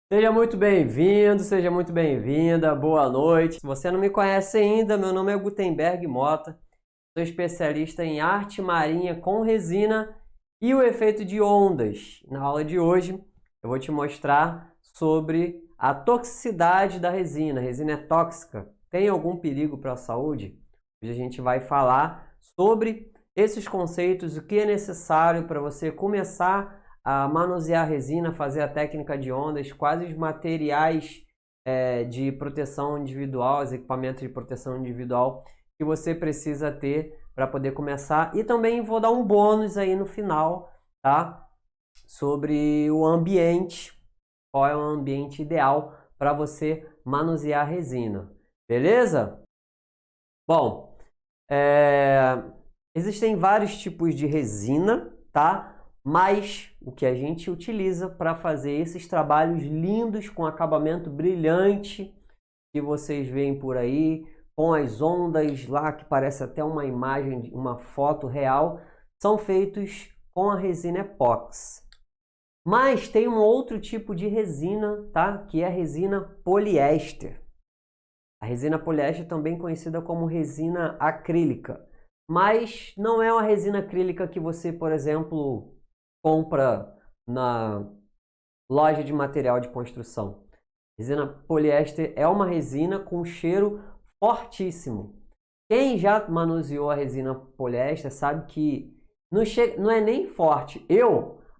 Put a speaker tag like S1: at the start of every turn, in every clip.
S1: Seja muito bem-vindo, seja muito bem-vinda, boa noite. Se você não me conhece ainda, meu nome é Gutenberg Mota, sou especialista em arte marinha com resina e o efeito de ondas. Na aula de hoje, eu vou te mostrar sobre a toxicidade da resina. A resina é tóxica? Tem algum perigo para a saúde? Hoje a gente vai falar sobre esses conceitos, o que é necessário para você começar a manusear a resina, fazer a técnica de ondas, quais os materiais de proteção individual, os equipamentos de proteção individual que você precisa ter para poder começar. E também vou dar um bônus aí no final, tá? Sobre o ambiente, qual é o ambiente ideal para você manusear a resina. Beleza? Bom, existem vários tipos de resina, tá? Mas o que a gente utiliza para fazer esses trabalhos lindos com acabamento brilhante que vocês veem por aí, com as ondas lá que parece até uma imagem, uma foto real, são feitos com a resina epóxi. Mas tem um outro tipo de resina, tá? Que é a resina poliéster. A resina poliéster também conhecida como resina acrílica. Mas não é uma resina acrílica que você, por exemplo, compra na loja de material de construção. Resina poliéster é uma resina com cheiro fortíssimo. Quem já manuseou a resina poliéster sabe que não é nem forte.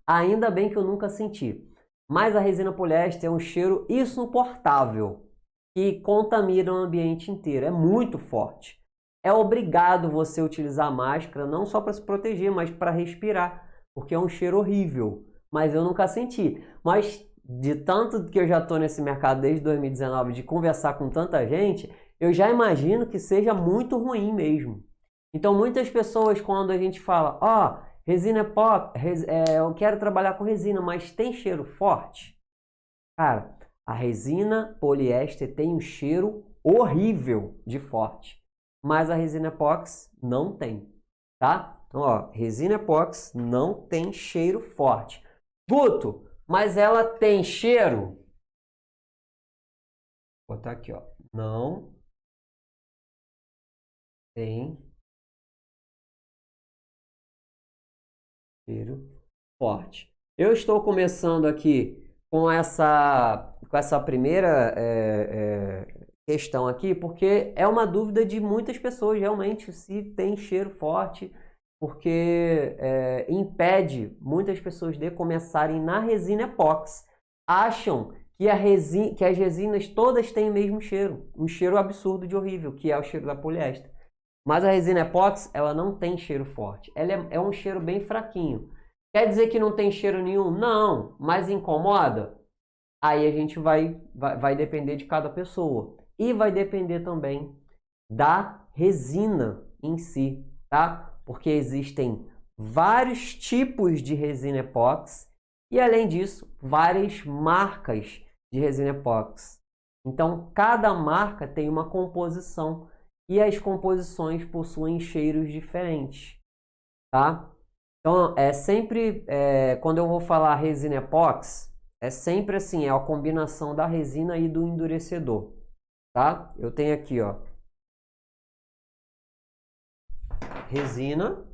S1: Ainda bem que eu nunca senti. Mas a resina poliéster é um cheiro insuportável que contamina o ambiente inteiro. É muito forte. É obrigado você utilizar máscara, não só para se proteger, mas para respirar, porque é um cheiro horrível. Mas eu nunca senti. Mas de tanto que eu já estou nesse mercado desde 2019, de conversar com tanta gente, eu já imagino que seja muito ruim mesmo. Então, muitas pessoas, quando a gente fala, resina é pop, eu quero trabalhar com resina, mas tem cheiro forte? Cara, a resina poliéster tem um cheiro horrível de forte, mas a resina epóxi não tem, tá? Então, resina epóxi não tem cheiro forte. Guto, mas ela tem cheiro? Vou botar aqui, não tem cheiro forte. Eu estou começando aqui com essa primeira questão aqui, porque é uma dúvida de muitas pessoas realmente se tem cheiro forte, porque impede muitas pessoas de começarem na resina epóxi. Acham que as resinas todas têm o mesmo cheiro, um cheiro absurdo de horrível, que é o cheiro da poliéster. Mas a resina epóxi, ela não tem cheiro forte. Ela é um cheiro bem fraquinho. Quer dizer que não tem cheiro nenhum? Não, mas incomoda? Aí a gente vai depender de cada pessoa. E vai depender também da resina em si, tá? Porque existem vários tipos de resina epóxi e, além disso, várias marcas de resina epóxi. Então, cada marca tem uma composição e as composições possuem cheiros diferentes, tá? Então, quando eu vou falar resina epóxi, é sempre assim, é a combinação da resina e do endurecedor, tá? Eu tenho aqui, resina,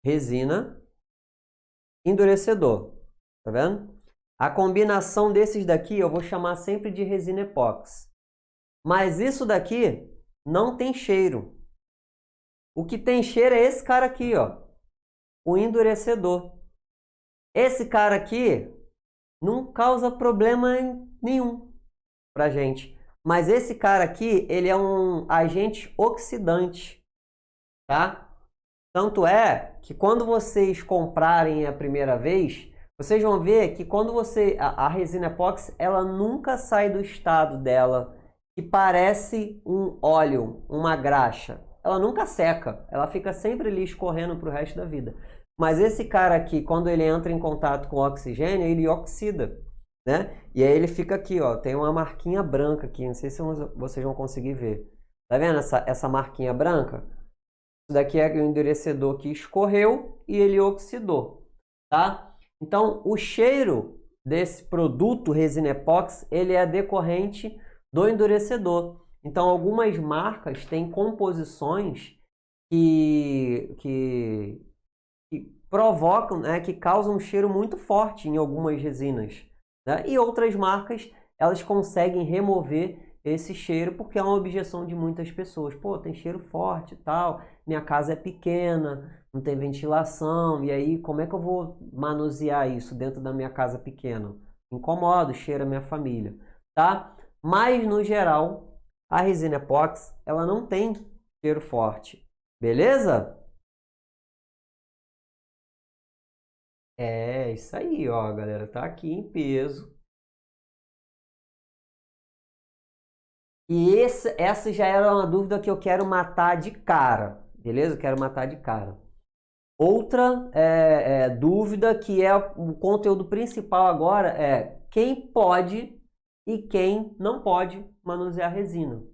S1: resina, endurecedor, tá vendo? A combinação desses daqui eu vou chamar sempre de resina epóxi. Mas isso daqui não tem cheiro. O que tem cheiro é esse cara aqui, o endurecedor. Esse cara aqui não causa problema nenhum pra gente. Mas esse cara aqui, ele é um agente oxidante, tá? Tanto é que quando vocês comprarem a primeira vez, vocês vão ver que quando a resina epóxi, ela nunca sai do estado dela que parece um óleo, uma graxa. Ela nunca seca, ela fica sempre ali escorrendo para o resto da vida. Mas esse cara aqui, quando ele entra em contato com o oxigênio, ele oxida, né? E aí ele fica aqui, tem uma marquinha branca aqui, não sei se vocês vão conseguir ver. Tá vendo essa marquinha branca? Isso daqui é o endurecedor que escorreu e ele oxidou, tá? Então, o cheiro desse produto resina epóxi, ele é decorrente do endurecedor. Então, algumas marcas têm composições que provocam, né, que causam um cheiro muito forte em algumas resinas, né? E outras marcas, elas conseguem remover esse cheiro porque é uma objeção de muitas pessoas. Pô, tem cheiro forte e tal, minha casa é pequena, não tem ventilação, e aí como é que eu vou manusear isso dentro da minha casa pequena? Incomoda, cheira a minha família, tá? Mas, no geral, a resina epóxi, ela não tem cheiro forte, beleza? É, isso aí, ó, galera, tá aqui em peso. E essa já era uma dúvida que eu quero matar de cara, beleza? Eu quero matar de cara. Outra dúvida que é o conteúdo principal agora é quem pode e quem não pode manusear resina,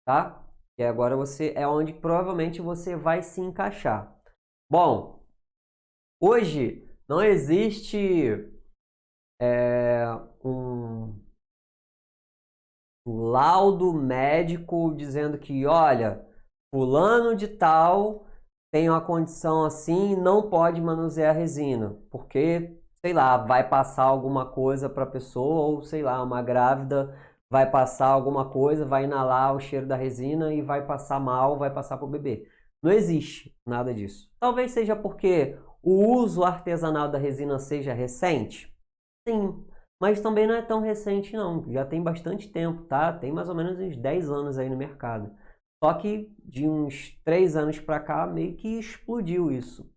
S1: tá? E agora você é onde provavelmente você vai se encaixar. Bom, hoje não existe um laudo médico dizendo que, olha, fulano de tal tem uma condição assim e não pode manusear resina, porque, sei lá, vai passar alguma coisa para a pessoa, ou sei lá, uma grávida vai passar alguma coisa, vai inalar o cheiro da resina e vai passar mal, vai passar para o bebê. Não existe nada disso. Talvez seja porque o uso artesanal da resina seja recente. Sim, mas também não é tão recente não, já tem bastante tempo, tá? Tem mais ou menos uns 10 anos aí no mercado. Só que de uns 3 anos para cá meio que explodiu isso.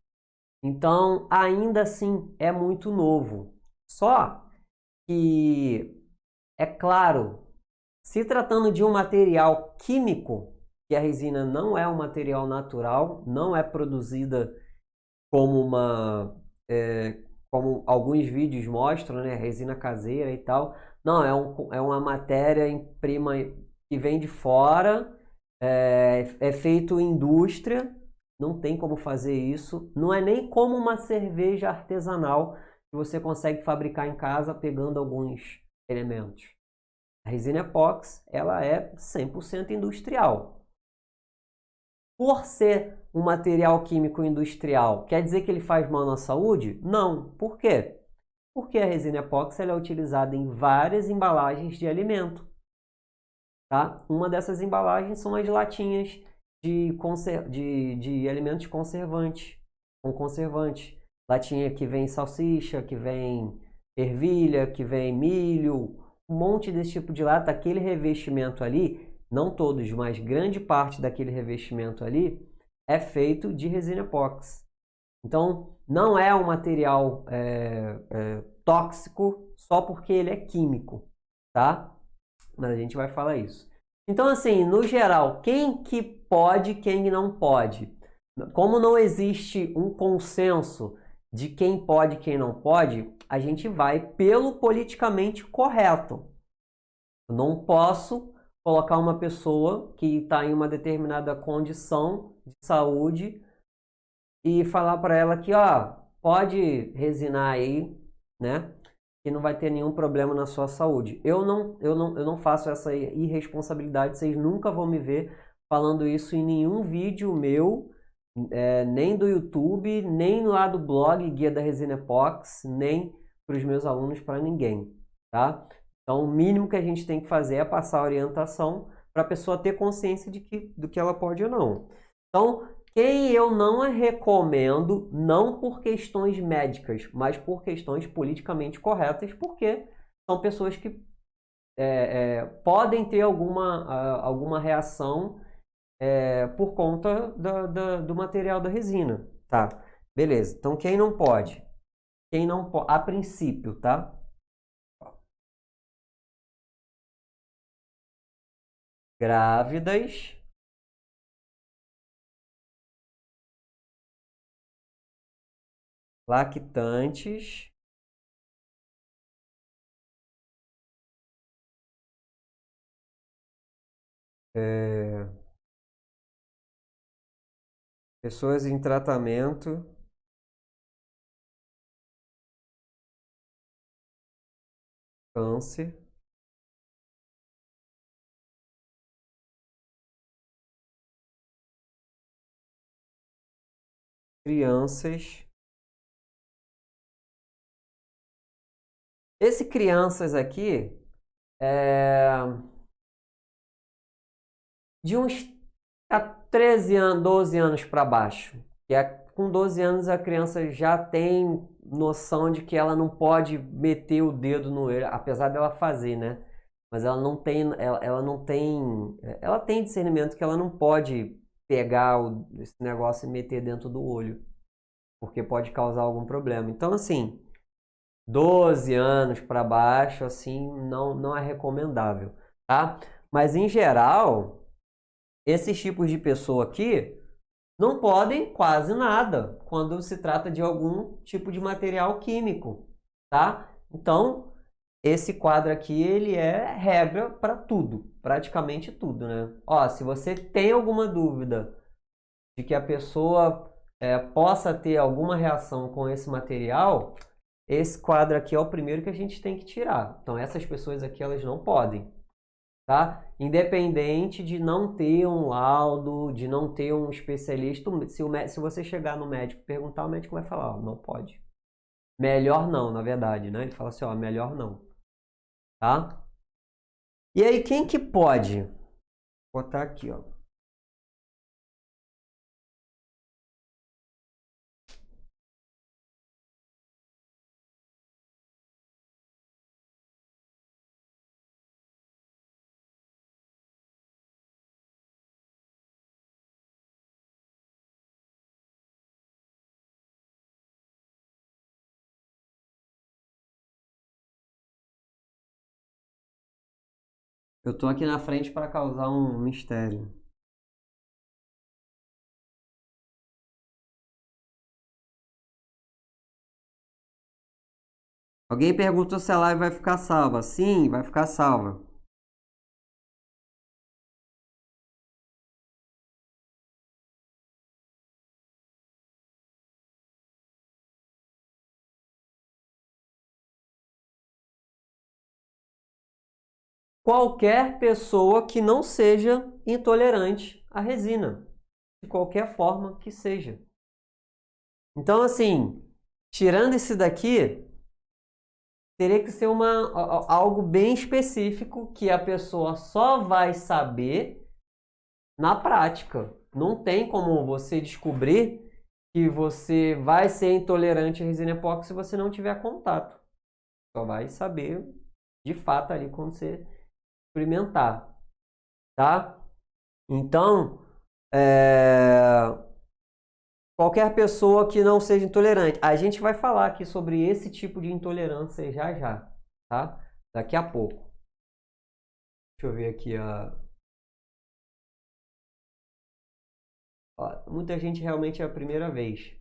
S1: Então, ainda assim, é muito novo. Só que, é claro, se tratando de um material químico, que a resina não é um material natural, não é produzida como como alguns vídeos mostram, né, resina caseira e tal. Não, é uma matéria-prima que vem de fora, é feito em indústria, não tem como fazer isso. Não é nem como uma cerveja artesanal que você consegue fabricar em casa pegando alguns elementos. A resina epóxi, ela é 100% industrial. Por ser um material químico industrial, quer dizer que ele faz mal na saúde? Não. Por quê? Porque a resina epóxi ela é utilizada em várias embalagens de alimento. Tá? Uma dessas embalagens são as latinhas de alimentos conservantes, com conservante. Latinha que vem salsicha, que vem ervilha, que vem milho, um monte desse tipo de lata. Aquele revestimento ali, não todos, mas grande parte daquele revestimento ali é feito de resina epóxi. Então, não é um material tóxico só porque ele é químico, tá? Mas a gente vai falar isso. Então, assim, no geral, quem que pode, quem não pode? Como não existe um consenso de quem pode e quem não pode, a gente vai pelo politicamente correto. Eu não posso colocar uma pessoa que está em uma determinada condição de saúde e falar para ela que, ó, pode resinar aí, né? Que não vai ter nenhum problema na sua saúde. Eu não faço essa irresponsabilidade, vocês nunca vão me ver falando isso em nenhum vídeo meu, nem do YouTube, nem lá do blog Guia da Resina Epox, nem para os meus alunos, para ninguém, tá? Então, o mínimo que a gente tem que fazer é passar a orientação para a pessoa ter consciência do que ela pode ou não. Então, quem eu não recomendo, não por questões médicas, mas por questões politicamente corretas, porque são pessoas que podem ter alguma reação por conta do material da resina, tá? Beleza. Então, quem não pode? Quem não pode, a princípio, tá? Grávidas, lactantes, é, pessoas em tratamento câncer, crianças. Esse crianças aqui é de uns 13 anos, 12 anos para baixo. Que é, com 12 anos a criança já tem noção de que ela não pode meter o dedo no olho, apesar dela fazer, né? Mas ela não tem, ela não tem, ela tem discernimento que ela não pode pegar esse negócio e meter dentro do olho, porque pode causar algum problema. Então, assim, 12 anos para baixo, assim, não é recomendável, tá? Mas em geral, esses tipos de pessoa aqui não podem quase nada quando se trata de algum tipo de material químico, tá? Então, esse quadro aqui, ele é regra para tudo, praticamente tudo, né? Ó, se você tem alguma dúvida de que a pessoa possa ter alguma reação com esse material, esse quadro aqui é o primeiro que a gente tem que tirar. Então, essas pessoas aqui, elas não podem, tá? Independente de não ter um laudo, de não ter um especialista, se você chegar no médico e perguntar, o médico vai falar, ó, não pode. Melhor não, na verdade, né? Ele fala assim, ó, melhor não, tá? E aí, quem que pode? Vou botar aqui, ó. Eu tô aqui na frente para causar um mistério. Alguém perguntou se a live vai ficar salva. Sim, vai ficar salva. Qualquer pessoa que não seja intolerante à resina, de qualquer forma que seja. Então, assim, tirando esse daqui, teria que ser algo bem específico que a pessoa só vai saber na prática. Não tem como você descobrir que você vai ser intolerante à resina epóxi se você não tiver contato. Só vai saber de fato ali quando você experimentar, tá? Então, qualquer pessoa que não seja intolerante. A gente vai falar aqui sobre esse tipo de intolerância já já, tá? Daqui a pouco. Deixa eu ver aqui, ó, muita gente realmente é a primeira vez.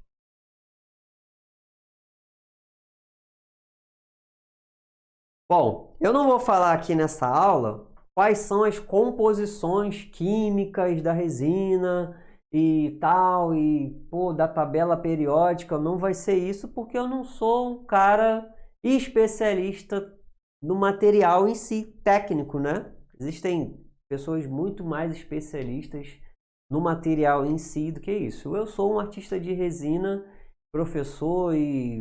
S1: Bom, eu não vou falar aqui nessa aula quais são as composições químicas da resina e tal, e pô, da tabela periódica, não vai ser isso porque eu não sou um cara especialista no material em si, técnico, né? Existem pessoas muito mais especialistas no material em si do que isso. Eu sou um artista de resina, professor e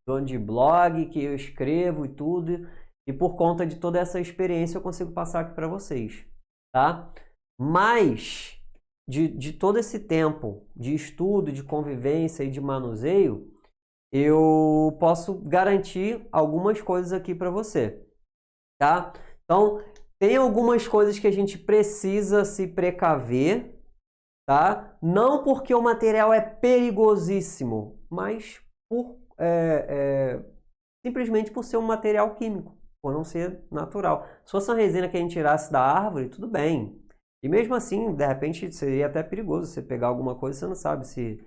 S1: dono de blog, que eu escrevo e tudo, e por conta de toda essa experiência eu consigo passar aqui para vocês, tá? Mas de todo esse tempo de estudo, de convivência e de manuseio, eu posso garantir algumas coisas aqui para você, tá? Então, tem algumas coisas que a gente precisa se precaver, tá? Não porque o material é perigosíssimo, mas simplesmente por ser um material químico, por não ser natural. Se fosse uma resina que a gente tirasse da árvore, tudo bem. E mesmo assim, de repente, seria até perigoso você pegar alguma coisa e você não sabe se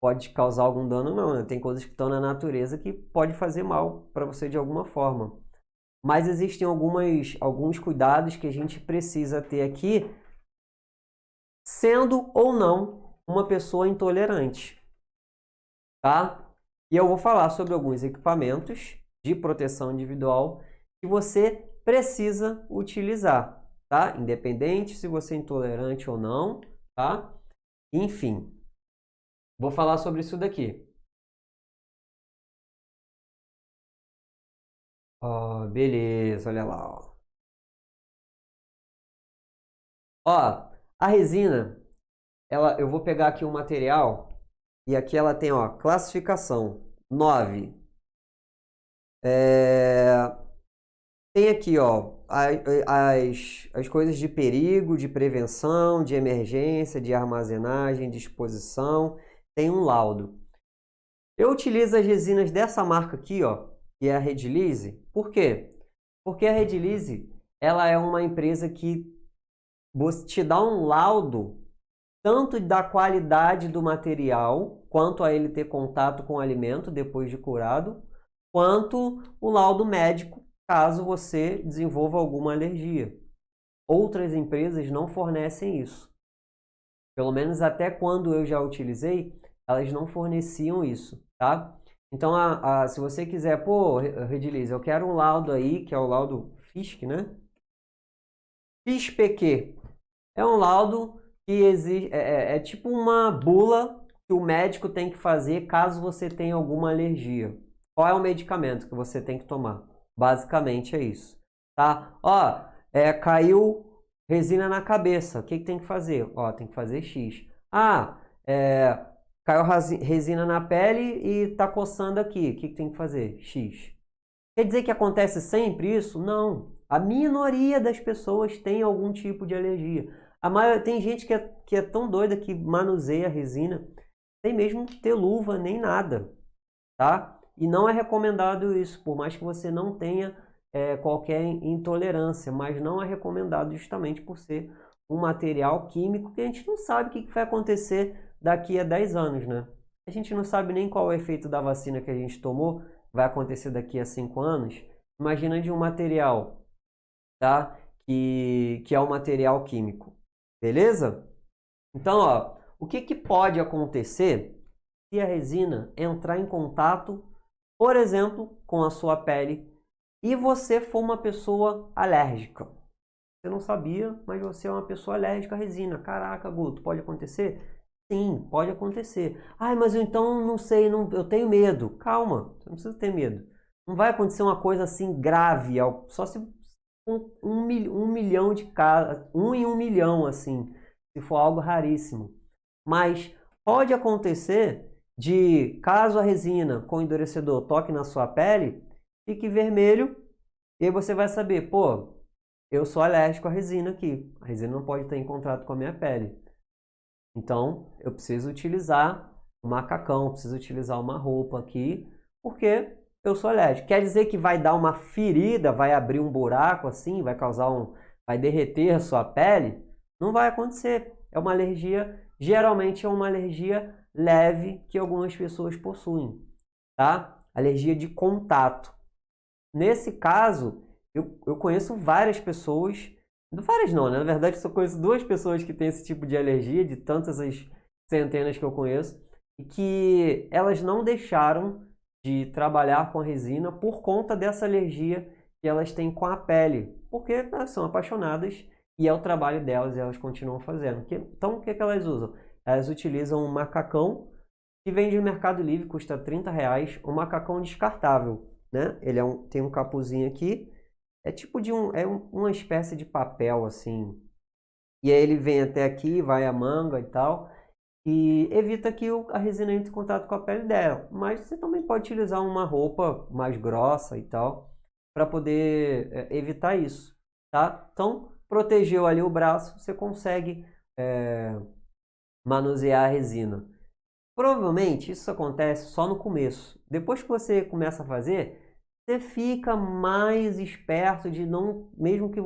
S1: pode causar algum dano ou não, né? Tem coisas que estão na natureza que pode fazer mal para você de alguma forma. Mas existem alguns cuidados que a gente precisa ter aqui, sendo ou não uma pessoa intolerante, tá? E eu vou falar sobre alguns equipamentos de proteção individual que você precisa utilizar, tá? Independente se você é intolerante ou não, tá? Enfim, vou falar sobre isso daqui. Ó, beleza, olha lá, ó. Ó, a resina, eu vou pegar aqui um material e aqui ela tem, ó, classificação 9. Tem aqui, ó, as coisas de perigo, de prevenção, de emergência, de armazenagem, de exposição. Tem um laudo. Eu utilizo as resinas dessa marca aqui, ó, que é a Redilize. Por quê? Porque a Redilize, ela é uma empresa que te dá um laudo tanto da qualidade do material, quanto a ele ter contato com o alimento depois de curado, quanto o laudo médico, caso você desenvolva alguma alergia. Outras empresas não fornecem isso. Pelo menos até quando eu já utilizei, elas não forneciam isso, tá? Então, se você quiser, pô, Redilize, eu quero um laudo aí, que é o laudo FISC, né? FISPQ. É um laudo que é tipo uma bula que o médico tem que fazer caso você tenha alguma alergia. Qual é o medicamento que você tem que tomar? Basicamente é isso, tá? Ó, caiu resina na cabeça. O que tem que fazer? Ó, tem que fazer X. Ah, caiu resina na pele e tá coçando aqui. O que tem que fazer? X. Quer dizer que acontece sempre isso? Não. A minoria das pessoas tem algum tipo de alergia. Tem gente que é tão doida que manuseia a resina sem mesmo ter luva nem nada, tá? E não é recomendado isso, por mais que você não tenha qualquer intolerância, mas não é recomendado justamente por ser um material químico que a gente não sabe o que vai acontecer daqui a 10 anos, né? A gente não sabe nem qual é o efeito da vacina que a gente tomou, vai acontecer daqui a 5 anos. Imagina de um material, tá? Que é um material químico, beleza? Então, ó, o que pode acontecer se a resina entrar em contato, por exemplo, com a sua pele e você for uma pessoa alérgica? Você não sabia, mas você é uma pessoa alérgica à resina. Caraca, Guto, pode acontecer? Sim, pode acontecer. Ai, mas eu então não sei, eu tenho medo. Calma, você não precisa ter medo. Não vai acontecer uma coisa assim grave, só se um milhão de casos, 1 em 1 milhão, assim, se for algo raríssimo. Mas pode acontecer de, caso a resina com endurecedor toque na sua pele, fique vermelho, e aí você vai saber, pô, eu sou alérgico à resina aqui. A resina não pode estar em contato com a minha pele. Então, eu preciso utilizar um macacão, preciso utilizar uma roupa aqui, porque eu sou alérgico. Quer dizer que vai dar uma ferida, vai abrir um buraco assim, vai derreter a sua pele? Não vai acontecer. É uma alergia, geralmente é uma alergia leve que algumas pessoas possuem, tá? Alergia de contato. Nesse caso, eu conheço várias pessoas, várias não, né? Na verdade, só conheço 2 pessoas que têm esse tipo de alergia, de tantas as centenas que eu conheço, e que elas não deixaram de trabalhar com a resina por conta dessa alergia que elas têm com a pele, porque elas são apaixonadas e é o trabalho delas e elas continuam fazendo. Então, o que elas usam? Elas utilizam um macacão que vende no Mercado Livre, custa R$ 30, um macacão descartável, né? Ele tem um capuzinho aqui, é tipo uma espécie de papel assim. E aí ele vem até aqui, vai a manga e tal, e evita que a resina entre em contato com a pele dela. Mas você também pode utilizar uma roupa mais grossa e tal, para poder evitar isso, tá? Então, protegeu ali o braço, você consegue manusear a resina. Provavelmente isso acontece só no começo. Depois que você começa a fazer, você fica mais esperto de não, mesmo que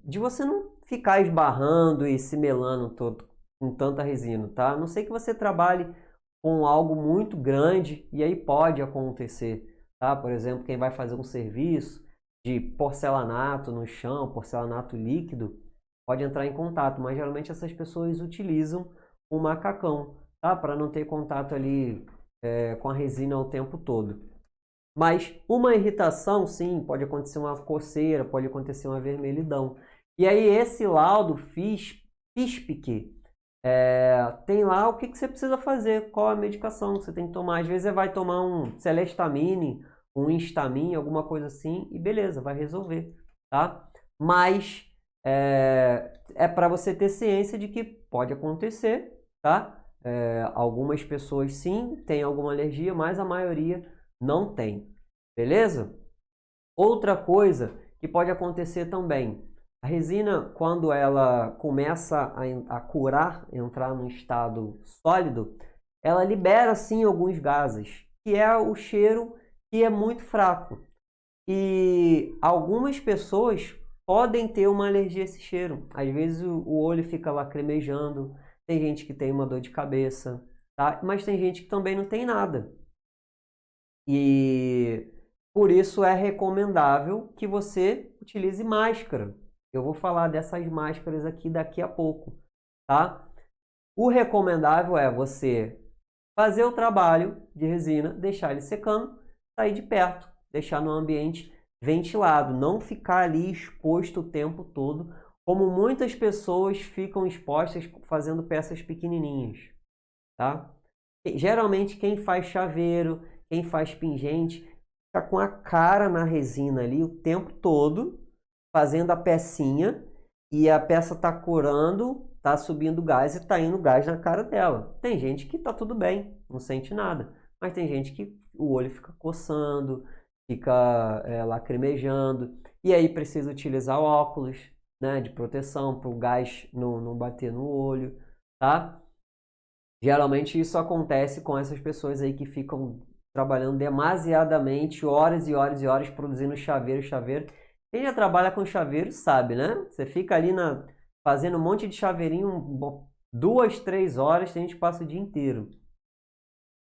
S1: de você não ficar esbarrando e se melando todo com tanta resina, tá? A não sei que você trabalhe com algo muito grande e aí pode acontecer, tá? Por exemplo, quem vai fazer um serviço de porcelanato no chão, porcelanato líquido, pode entrar em contato, mas geralmente essas pessoas utilizam um macacão, tá? Para não ter contato ali com a resina o tempo todo. Mas uma irritação, sim, pode acontecer uma coceira, pode acontecer uma vermelhidão. E aí esse laudo FISPIC tem lá o que você precisa fazer, qual a medicação que você tem que tomar. Às vezes você vai tomar um Celestamine, um Instamin, alguma coisa assim, e beleza, vai resolver, tá? Mas é para você ter ciência de que pode acontecer, tá? Algumas pessoas sim têm alguma alergia, mas a maioria não tem, beleza? Outra coisa que pode acontecer também, a resina, quando ela começa a curar, entrar no estado sólido, ela libera sim alguns gases, que é o cheiro que é muito fraco. E algumas pessoas podem ter uma alergia a esse cheiro. Às vezes o olho fica lacrimejando, tem gente que tem uma dor de cabeça, tá? Mas tem gente que também não tem nada. E por isso é recomendável que você utilize máscara. Eu vou falar dessas máscaras aqui daqui a pouco, tá? O recomendável é você fazer o trabalho de resina, deixar ele secando, sair de perto, deixar no ambiente ventilado, não ficar ali exposto o tempo todo, como muitas pessoas ficam expostas fazendo peças pequenininhas, tá? Geralmente quem faz chaveiro, quem faz pingente, fica com a cara na resina ali o tempo todo, fazendo a pecinha, e a peça tá curando, tá subindo gás e tá indo gás na cara dela. Tem gente que tá tudo bem, não sente nada, mas tem gente que o olho fica coçando, fica lacrimejando, e aí precisa utilizar óculos, né, de proteção para o gás não bater no olho, tá? Geralmente isso acontece com essas pessoas aí que ficam trabalhando demasiadamente, horas e horas e horas produzindo chaveiro, chaveiro. Quem já trabalha com chaveiro sabe, né? Você fica ali fazendo um monte de chaveirinho, 2, 3 horas, tem gente que passa o dia inteiro.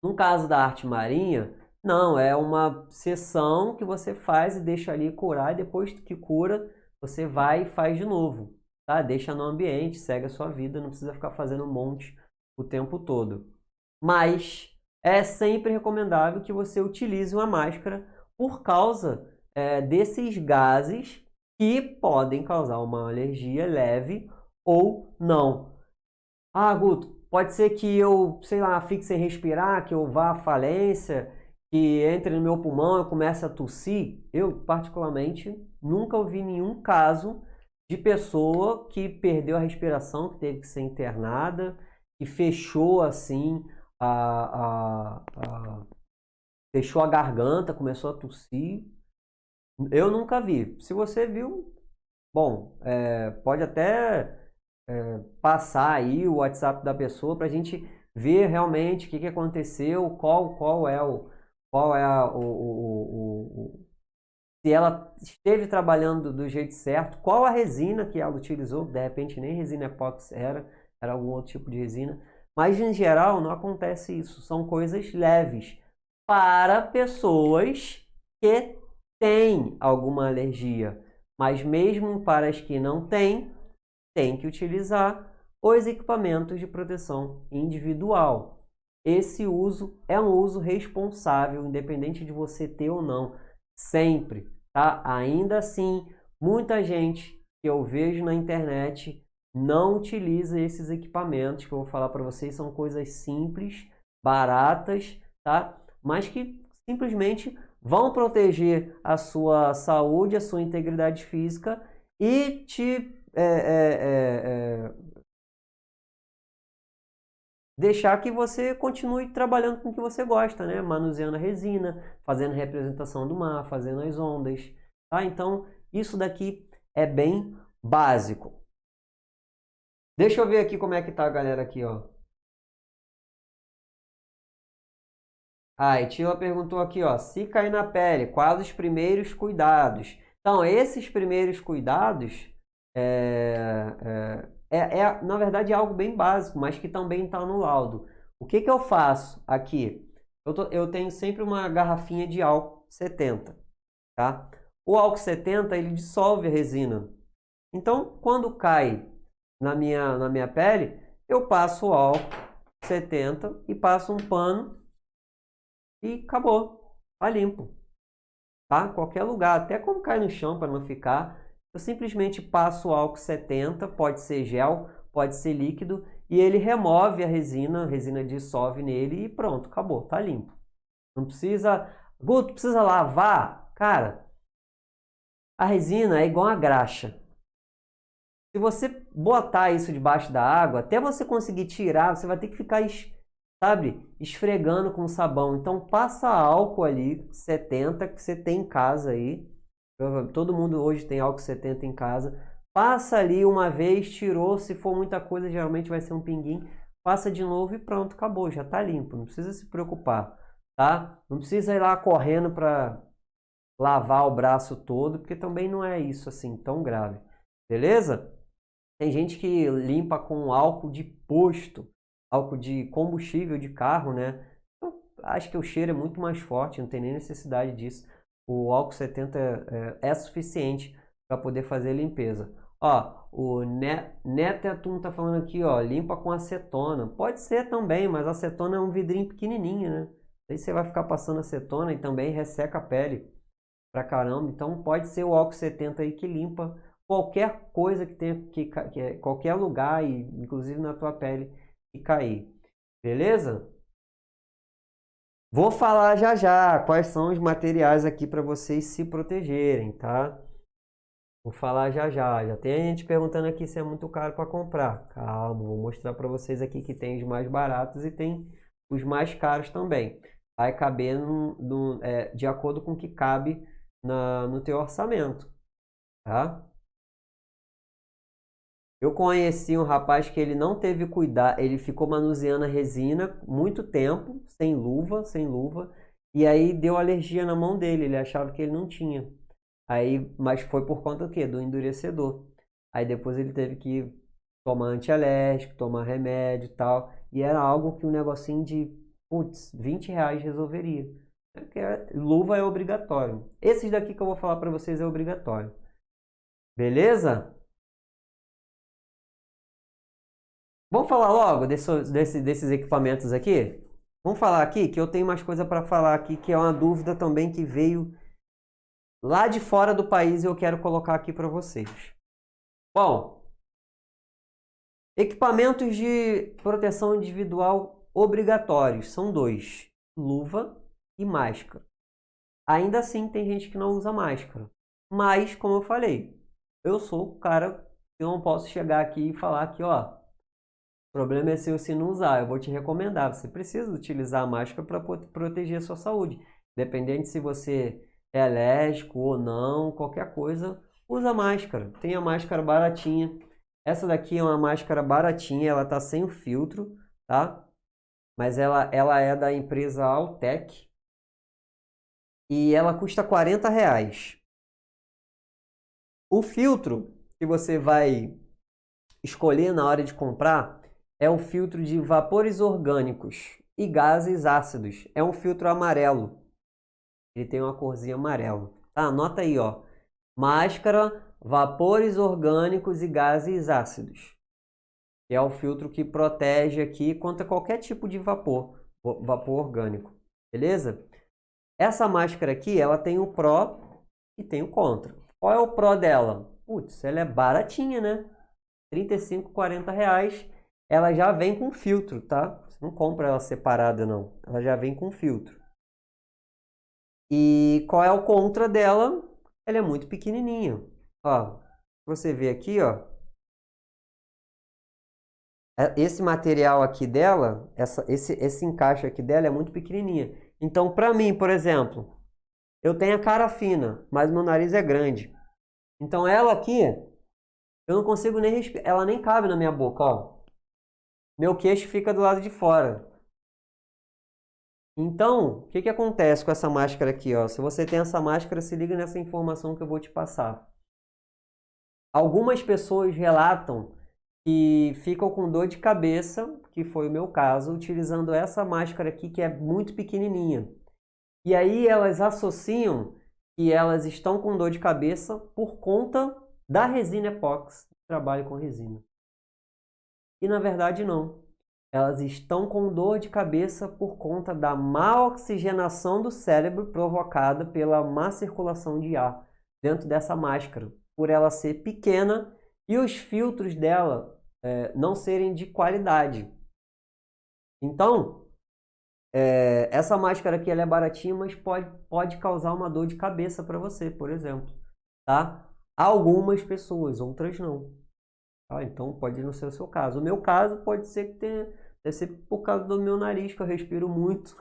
S1: No caso da arte marinha, não, é uma sessão que você faz e deixa ali curar, e depois que cura, você vai e faz de novo, tá? Deixa no ambiente, segue a sua vida, não precisa ficar fazendo um monte o tempo todo. Mas é sempre recomendável que você utilize uma máscara por causa desses gases que podem causar uma alergia leve ou não. Ah, Guto, pode ser que eu, sei lá, fique sem respirar, que eu vá à falência, que entre no meu pulmão e eu comece a tossir. Eu, particularmente, nunca ouvi nenhum caso de pessoa que perdeu a respiração, que teve que ser internada, que fechou assim, fechou a garganta, começou a tossir. Eu nunca vi. Se você viu, bom, pode até passar aí o WhatsApp da pessoa para a gente ver realmente o que aconteceu, qual é se ela esteve trabalhando do jeito certo, qual a resina que ela utilizou, de repente nem resina epóxi era algum outro tipo de resina, mas em geral não acontece isso, são coisas leves para pessoas que têm alguma alergia, mas mesmo para as que não têm, tem que utilizar os equipamentos de proteção individual. Esse uso é um uso responsável, independente de você ter ou não, sempre, tá? Ainda assim, muita gente que eu vejo na internet não utiliza esses equipamentos que eu vou falar para vocês, são coisas simples, baratas, tá? Mas que simplesmente vão proteger a sua saúde, a sua integridade física e te deixar que você continue trabalhando com o que você gosta, né? Manuseando a resina, fazendo representação do mar, fazendo as ondas, tá? Então, isso daqui é bem básico. Deixa eu ver aqui como é que tá a galera aqui, ó. A Etila perguntou aqui, ó, se cair na pele, quais os primeiros cuidados? Então, esses primeiros cuidados na verdade, é algo bem básico, mas que também está no laudo. O que eu faço aqui? Eu tenho sempre uma garrafinha de álcool 70, tá? O álcool 70, ele dissolve a resina. Então, quando cai na minha pele, eu passo o álcool 70 e passo um pano e acabou. Tá limpo. tá? Qualquer lugar, até quando cai no chão para não ficar, eu simplesmente passo o álcool 70, pode ser gel, pode ser líquido, e ele remove a resina dissolve nele e pronto, acabou, tá limpo. Não precisa... Guto, precisa lavar? Cara, a resina é igual a graxa. Se você botar isso debaixo da água, até você conseguir tirar, você vai ter que ficar, sabe, esfregando com sabão. Então passa álcool ali, 70, que você tem em casa aí. Todo mundo hoje tem álcool 70 em casa. Passa ali uma vez, tirou, se for muita coisa, geralmente vai ser um pinguinho. Passa de novo e pronto, acabou, já tá limpo. Não precisa se preocupar, tá? Não precisa ir lá correndo para lavar o braço todo, porque também não é isso assim tão grave. Beleza? Tem gente que limpa com álcool de posto, álcool de combustível de carro, né? Eu acho que o cheiro é muito mais forte, não tem nem necessidade disso. O álcool 70 é suficiente para poder fazer a limpeza. Ó, o Neteatum tá falando aqui, ó, limpa com acetona. Pode ser também, mas a acetona é um vidrinho pequenininho, né? Aí você vai ficar passando acetona e também resseca a pele pra caramba. Então pode ser o álcool 70 aí que limpa qualquer coisa que tenha qualquer lugar, e inclusive na tua pele, que cair. Beleza? Vou falar já já quais são os materiais aqui para vocês se protegerem, tá? Vou falar já já. Já tem gente perguntando aqui se é muito caro para comprar. Calma, vou mostrar para vocês aqui que tem os mais baratos e tem os mais caros também. Vai caber de acordo com o que cabe no teu orçamento, tá? Eu conheci um rapaz que ele não teve cuidado, ele ficou manuseando a resina muito tempo, sem luva, e aí deu alergia na mão dele, ele achava que ele não tinha. Aí, mas foi por conta do quê? Do endurecedor. Aí depois ele teve que tomar antialérgico, tomar remédio e tal, e era algo que um negocinho de, putz, R$ 20 resolveria. Porque luva é obrigatório. Esses daqui que eu vou falar para vocês é obrigatório. Beleza? Vamos falar logo desses equipamentos aqui? Vamos falar aqui que eu tenho mais coisa para falar aqui, que é uma dúvida também que veio lá de fora do país e eu quero colocar aqui para vocês. Bom, equipamentos de proteção individual obrigatórios são dois: luva e máscara. Ainda assim, tem gente que não usa máscara. Mas, como eu falei, eu sou o cara que não posso chegar aqui e falar que, ó, o problema é seu se não usar. Eu vou te recomendar. Você precisa utilizar a máscara para proteger a sua saúde. Independente se você é alérgico ou não, qualquer coisa, usa máscara. Tem a máscara baratinha. Essa daqui é uma máscara baratinha, ela tá sem o filtro, tá? Mas ela é da empresa Altec. E ela custa R$ 40. O filtro que você vai escolher na hora de comprar é o filtro de vapores orgânicos e gases ácidos. É um filtro amarelo. Ele tem uma corzinha amarela. Tá? Anota aí, ó. Máscara, vapores orgânicos e gases ácidos. É o filtro que protege aqui contra qualquer tipo de vapor orgânico. Beleza? Essa máscara aqui, ela tem o pró e tem o contra. Qual é o pró dela? Putz, ela é baratinha, né? R$ 35, R$ 40. Ela já vem com filtro, tá? Você não compra ela separada, não. Ela já vem com filtro. E qual é o contra dela? Ela é muito pequenininha. Ó, você vê aqui, ó. Esse material aqui dela, esse encaixe aqui dela é muito pequenininha. Então, pra mim, por exemplo, eu tenho a cara fina, mas meu nariz é grande. Então, ela aqui, eu não consigo nem respirar. Ela nem cabe na minha boca, ó. Meu queixo fica do lado de fora. Então, o que acontece com essa máscara aqui, ó? Se você tem essa máscara, se liga nessa informação que eu vou te passar. Algumas pessoas relatam que ficam com dor de cabeça, que foi o meu caso, utilizando essa máscara aqui, que é muito pequenininha. E aí elas associam que elas estão com dor de cabeça por conta da resina epóxi, trabalho com resina. E na verdade não. elas estão com dor de cabeça por conta da má oxigenação do cérebro provocada pela má circulação de ar dentro dessa máscara, por ela ser pequena e os filtros dela não serem de qualidade. Então, essa máscara aqui ela é baratinha, mas pode causar uma dor de cabeça para você, por exemplo. Tá? Algumas pessoas, outras não. Tá? Então, pode não ser o seu caso. O meu caso pode ser que deve ser por causa do meu nariz, que eu respiro muito.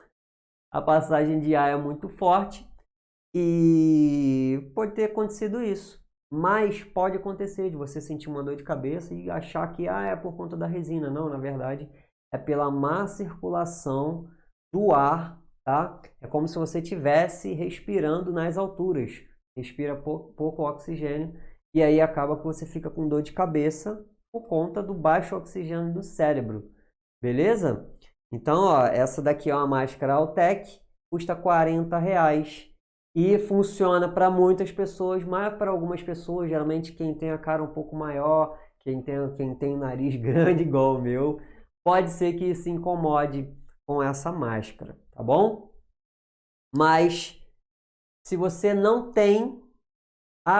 S1: A passagem de ar é muito forte. E pode ter acontecido isso. Mas pode acontecer de você sentir uma dor de cabeça e achar que é por conta da resina. Não, na verdade, é pela má circulação do ar, tá? É como se você estivesse respirando nas alturas. Respira pouco oxigênio e aí acaba que você fica com dor de cabeça por conta do baixo oxigênio do cérebro. Beleza? Então, ó, essa daqui é uma máscara Altec, custa R$40 e funciona para muitas pessoas, mas para algumas pessoas, geralmente quem tem a cara um pouco maior, quem tem nariz grande igual o meu, pode ser que se incomode com essa máscara, tá bom? Mas se você não tem,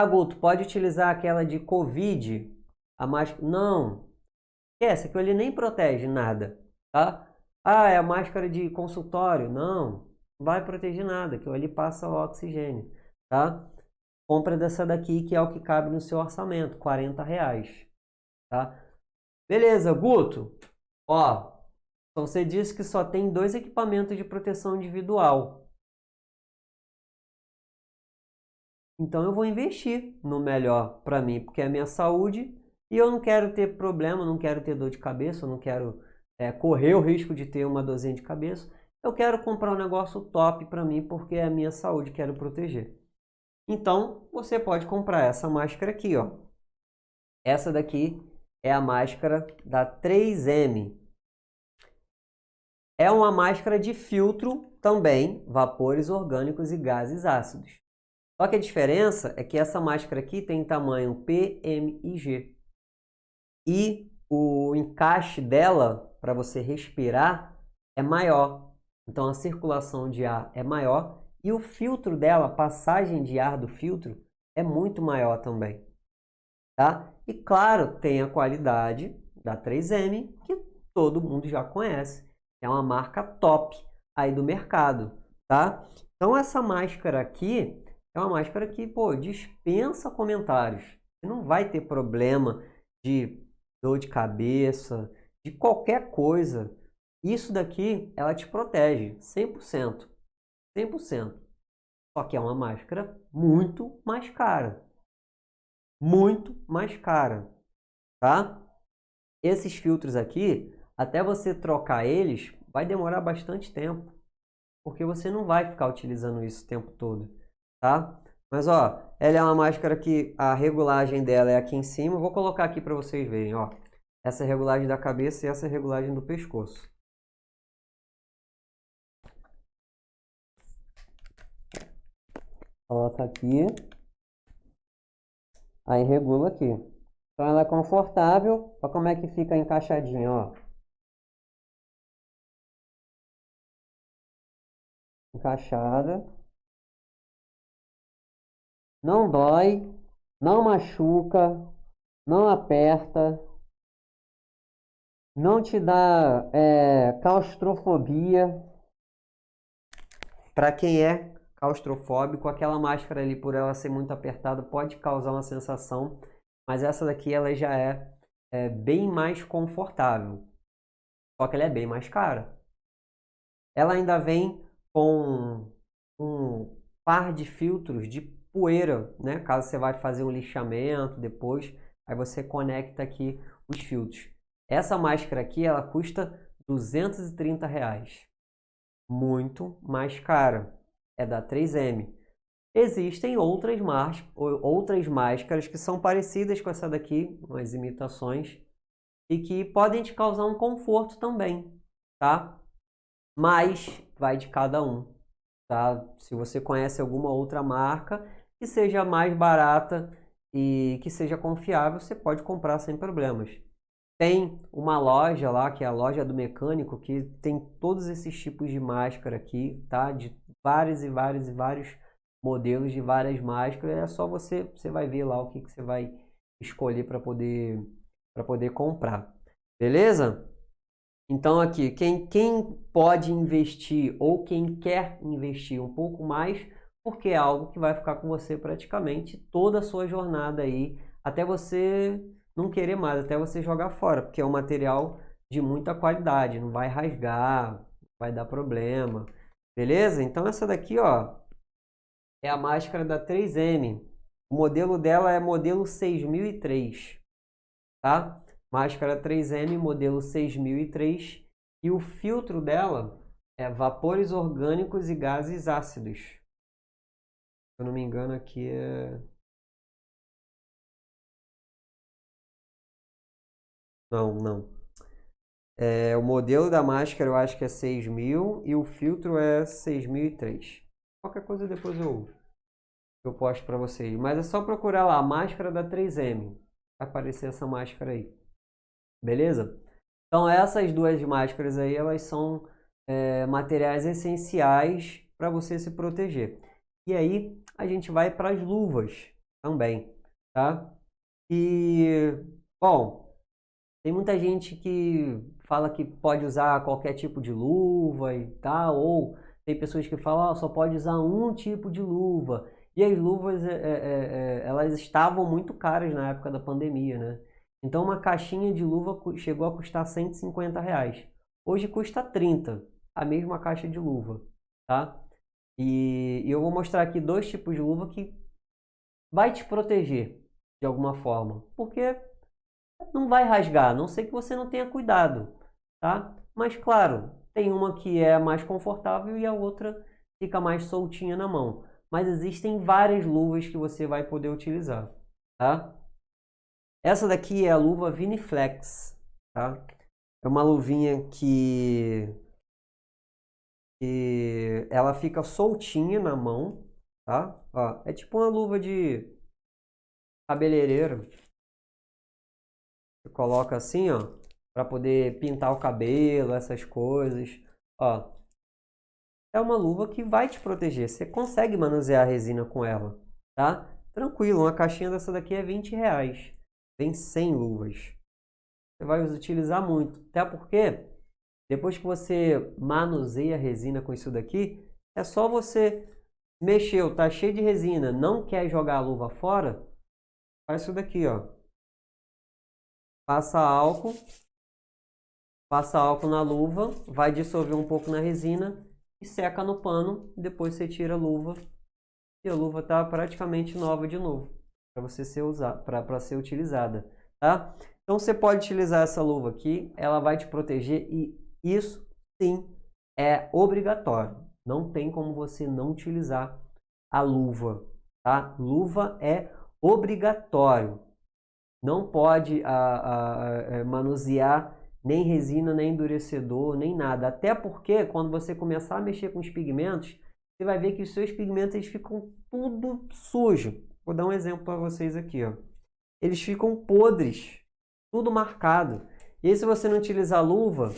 S1: Guto, pode utilizar aquela de Covid, a máscara, não, essa aqui ele nem protege nada, tá? É a máscara de consultório, não vai proteger nada, que ali passa o oxigênio, tá? Compra dessa daqui, que é o que cabe no seu orçamento, R$40, tá? Beleza, Guto? Ó, então você disse que só tem 2 equipamentos de proteção individual. Então eu vou investir no melhor para mim, porque é a minha saúde e eu não quero ter problema, não quero ter dor de cabeça, eu não quero correr o risco de ter uma dorzinha de cabeça. Eu quero comprar um negócio top para mim porque é a minha saúde, quero proteger. Então, você pode comprar essa máscara aqui, ó. Essa daqui é a máscara da 3M. É uma máscara de filtro também, vapores orgânicos e gases ácidos. Só que a diferença é que essa máscara aqui tem tamanho PMIG. E o encaixe dela, para você respirar, é maior. Então a circulação de ar é maior e o filtro dela, a passagem de ar do filtro, é muito maior também. Tá? E claro, tem a qualidade da 3M, que todo mundo já conhece. É uma marca top aí do mercado. Tá? Então essa máscara aqui é uma máscara que, pô, dispensa comentários. Você não vai ter problema de dor de cabeça, de qualquer coisa. Isso daqui, ela te protege 100%. 100%. Só que é uma máscara muito mais cara. Muito mais cara, tá? Esses filtros aqui, até você trocar eles, vai demorar bastante tempo. Porque você não vai ficar utilizando isso o tempo todo, tá? Mas, ó, ela é uma máscara que a regulagem dela é aqui em cima. Vou colocar aqui para vocês verem, ó. Essa é a regulagem da cabeça e essa é a regulagem do pescoço. Coloca aqui. Aí regula aqui. Então ela é confortável. Olha como é que fica encaixadinha, ó. Encaixada. Não dói. Não machuca. Não aperta. Não te dá claustrofobia. Para quem é claustrofóbico, aquela máscara ali, por ela ser muito apertada, pode causar uma sensação. Mas essa daqui, ela já é bem mais confortável. Só que ela é bem mais cara. Ela ainda vem com um par de filtros de poeira, né? Caso você vai fazer um lixamento depois, aí você conecta aqui os filtros. Essa máscara aqui, ela custa R$230. Muito mais cara. É da 3M. Existem outras máscaras que são parecidas com essa daqui, umas imitações, e que podem te causar um conforto também, tá? Mas vai de cada um, tá? Se você conhece alguma outra marca que seja mais barata e que seja confiável, você pode comprar sem problemas. tem uma loja lá, que é a loja do mecânico, que tem todos esses tipos de máscara aqui, tá? De vários e vários e vários modelos de várias máscaras. É só você vai ver lá o que você vai escolher para poder comprar. Beleza? Então aqui, quem pode investir ou quem quer investir um pouco mais, porque é algo que vai ficar com você praticamente toda a sua jornada aí, até você não querer mais, até você jogar fora, porque é um material de muita qualidade, não vai rasgar, vai dar problema, beleza? Então essa daqui, ó, é a máscara da 3M. O modelo dela é modelo 6003, tá? Máscara 3M, modelo 6003. E o filtro dela é vapores orgânicos e gases ácidos. Se eu não me engano, aqui é... Não. É, o modelo da máscara eu acho que é 6000 e o filtro é 6003. Qualquer coisa depois eu posto para vocês. Mas é só procurar lá, máscara da 3M. Vai aparecer essa máscara aí. Beleza? Então essas duas máscaras aí, elas são materiais essenciais para você se proteger. E aí a gente vai para as luvas também, tá? E, bom, tem muita gente que fala que pode usar qualquer tipo de luva e tal, ou tem pessoas que falam, só pode usar um tipo de luva. E as luvas, elas estavam muito caras na época da pandemia, né? Então uma caixinha de luva chegou a custar R$ 150. Hoje custa 30, a mesma caixa de luva, tá? E eu vou mostrar aqui dois tipos de luva que vai te proteger de alguma forma, porque não vai rasgar, a não ser que você não tenha cuidado, tá? Mas claro, tem uma que é mais confortável e a outra fica mais soltinha na mão. Mas existem várias luvas que você vai poder utilizar, tá? Essa daqui é a luva Viniflex, tá? É uma luvinha que ela fica soltinha na mão, tá? Ó, é tipo uma luva de cabeleireiro. Você coloca assim, ó, para poder pintar o cabelo, essas coisas. Ó, é uma luva que vai te proteger. Você consegue manusear a resina com ela, tá? Tranquilo, uma caixinha dessa daqui é R$ 20. Vem 100 luvas. Você vai utilizar muito. Até porque, depois que você manuseia a resina com isso daqui, é só você mexeu, tá cheio de resina, não quer jogar a luva fora, faz isso daqui, ó. Passa álcool na luva, vai dissolver um pouco na resina e seca no pano. Depois você tira a luva e a luva está praticamente nova de novo para você ser utilizada, tá? Então você pode utilizar essa luva aqui, ela vai te proteger e isso sim é obrigatório. Não tem como você não utilizar a luva, tá? Luva é obrigatório. Não pode manusear nem resina, nem endurecedor, nem nada. Até porque quando você começar a mexer com os pigmentos, você vai ver que os seus pigmentos eles ficam tudo sujo. Vou dar um exemplo para vocês aqui, ó. Eles ficam podres, tudo marcado. E aí, se você não utilizar luva,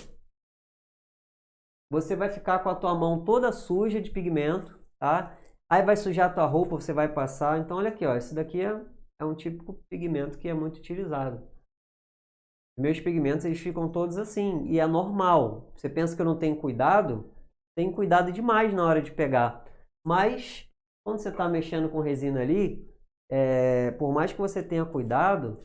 S1: você vai ficar com a tua mão toda suja de pigmento, tá? Aí vai sujar a tua roupa, você vai passar. Então, olha aqui, ó. Esse daqui é um típico pigmento que é muito utilizado. Meus pigmentos eles ficam todos assim, e é normal. Você pensa que eu não tenho cuidado? Tem cuidado demais na hora de pegar. Mas, quando você está mexendo com resina ali, por mais que você tenha cuidado,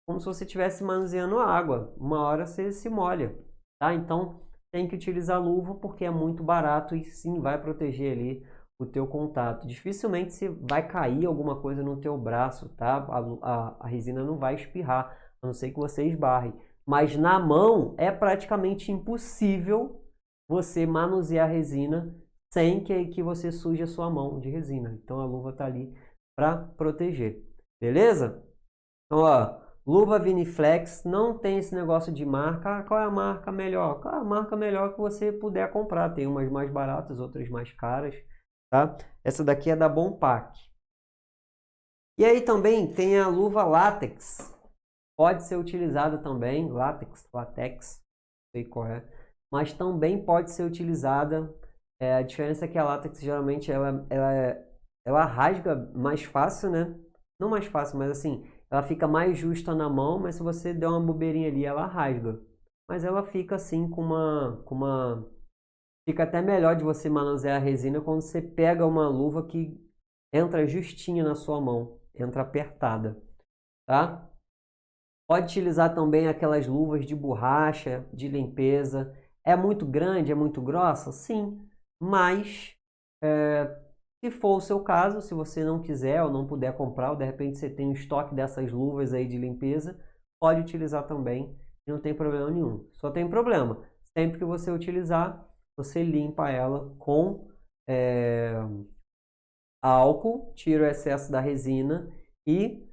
S1: como se você estivesse manuseando água. Uma hora você se molha, tá? Então, tem que utilizar luva porque é muito barato e sim vai proteger ali o teu contato. Dificilmente se vai cair alguma coisa no teu braço, tá? A resina não vai espirrar, a não ser que você esbarre. Mas na mão é praticamente impossível você manusear a resina sem que você suje a sua mão de resina. Então a luva está ali para proteger. Beleza? Então, ó, luva Viniflex não tem esse negócio de marca. Qual é a marca melhor? Qual é a marca melhor que você puder comprar? Tem umas mais baratas, outras mais caras, tá? Essa daqui é da Bompac. E aí também tem a luva látex. pode ser utilizada também, látex, não sei qual é, mas também pode ser utilizada. A diferença é que a látex geralmente ela rasga mais fácil, né? Não mais fácil, mas assim, ela fica mais justa na mão, mas se você der uma bobeirinha ali, ela rasga. Mas ela fica assim fica até melhor de você manusear a resina quando você pega uma luva que entra justinha na sua mão, entra apertada, tá? Pode utilizar também aquelas luvas de borracha, de limpeza. É muito grande, é muito grossa? Sim, mas se for o seu caso, se você não quiser ou não puder comprar, ou de repente você tem um estoque dessas luvas aí de limpeza, pode utilizar também, não tem problema nenhum. Só tem problema, sempre que você utilizar, você limpa ela com álcool, tira o excesso da resina e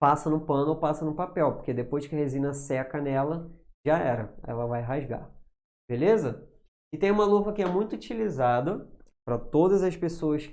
S1: passa no pano ou passa no papel, porque depois que a resina seca nela, já era, ela vai rasgar. Beleza? E tem uma luva que é muito utilizada para todas as pessoas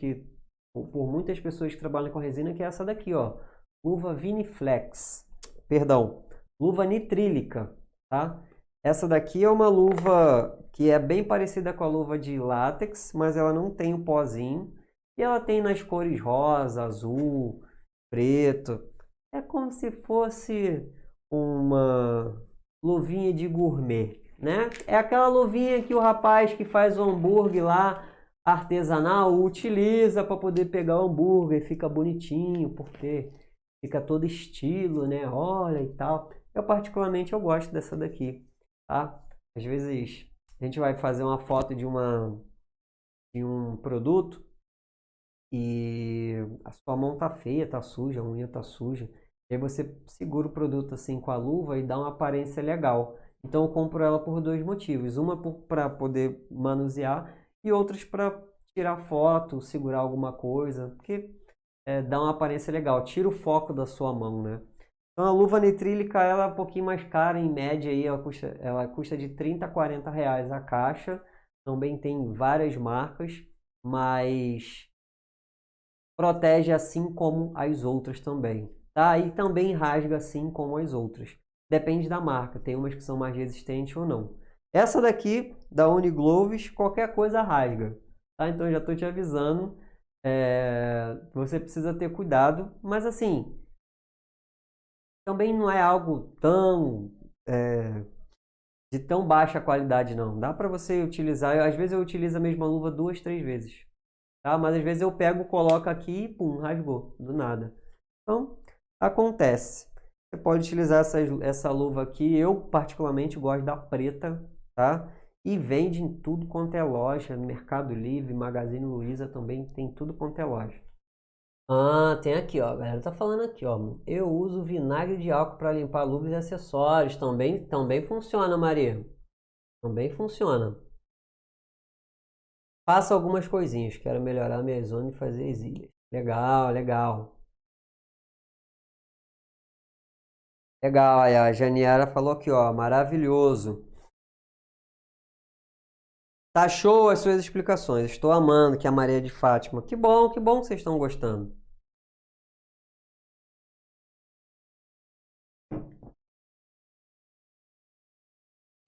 S1: por muitas pessoas que trabalham com resina, que é essa daqui, ó. Luva Viniflex. Perdão, luva nitrílica, tá? Essa daqui é uma luva que é bem parecida com a luva de látex, mas ela não tem o pozinho. E ela tem nas cores rosa, azul, preto. É como se fosse uma luvinha de gourmet, né? É aquela luvinha que o rapaz que faz o hambúrguer lá, artesanal, utiliza para poder pegar o hambúrguer, fica bonitinho, porque fica todo estilo, né? Olha e tal. Eu particularmente eu gosto dessa daqui, tá? Às vezes a gente vai fazer uma foto de um produto e a sua mão tá feia, tá suja, a unha tá suja. E aí você segura o produto assim com a luva e dá uma aparência legal. Então eu compro ela por dois motivos. Uma para poder manusear e outras para tirar foto, segurar alguma coisa, porque dá uma aparência legal, tira o foco da sua mão, né? Então a luva nitrílica ela é um pouquinho mais cara, em média aí ela custa de 30 a 40 reais a caixa. Também tem várias marcas, mas protege assim como as outras também, tá? E também rasga assim como as outras. Depende da marca, tem umas que são mais resistentes ou não. Essa daqui, da Unigloves, qualquer coisa rasga, tá? Então eu já estou te avisando, você precisa ter cuidado, mas assim, também não é algo de tão baixa qualidade não. Dá para você utilizar, às vezes eu utilizo a mesma luva 2, 3 vezes. Tá? Mas às vezes eu pego, coloco aqui e pum, rasgou, do nada. Então, acontece. Você pode utilizar essa luva aqui. Eu particularmente gosto da preta, tá? E vende em tudo quanto é loja, no Mercado Livre, Magazine Luiza também tem tudo quanto é loja. Ah, tem aqui, ó. A galera tá falando aqui, ó. Eu uso vinagre de álcool para limpar luvas e acessórios. Também funciona, Maria. Também funciona. Faço algumas coisinhas. Quero melhorar minha zona e fazer exílias. Legal, legal. Legal, aí a Janiara falou aqui, ó. Maravilhoso. Tá show as suas explicações. Estou amando que a Maria de Fátima. Que bom que vocês estão gostando.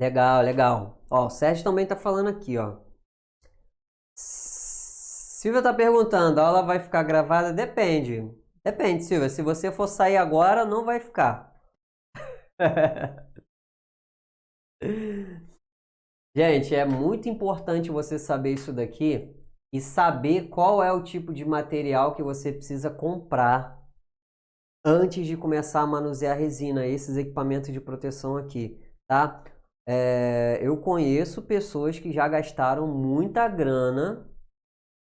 S1: Legal, legal. Ó, o Sérgio também tá falando aqui, ó. Silvia tá perguntando, a aula vai ficar gravada? Depende. Depende, Silvia. Se você for sair agora, não vai ficar. Gente, é muito importante você saber isso daqui e saber qual é o tipo de material que você precisa comprar antes de começar a manusear a resina, esses equipamentos de proteção aqui, tá? Eu conheço pessoas que já gastaram muita grana,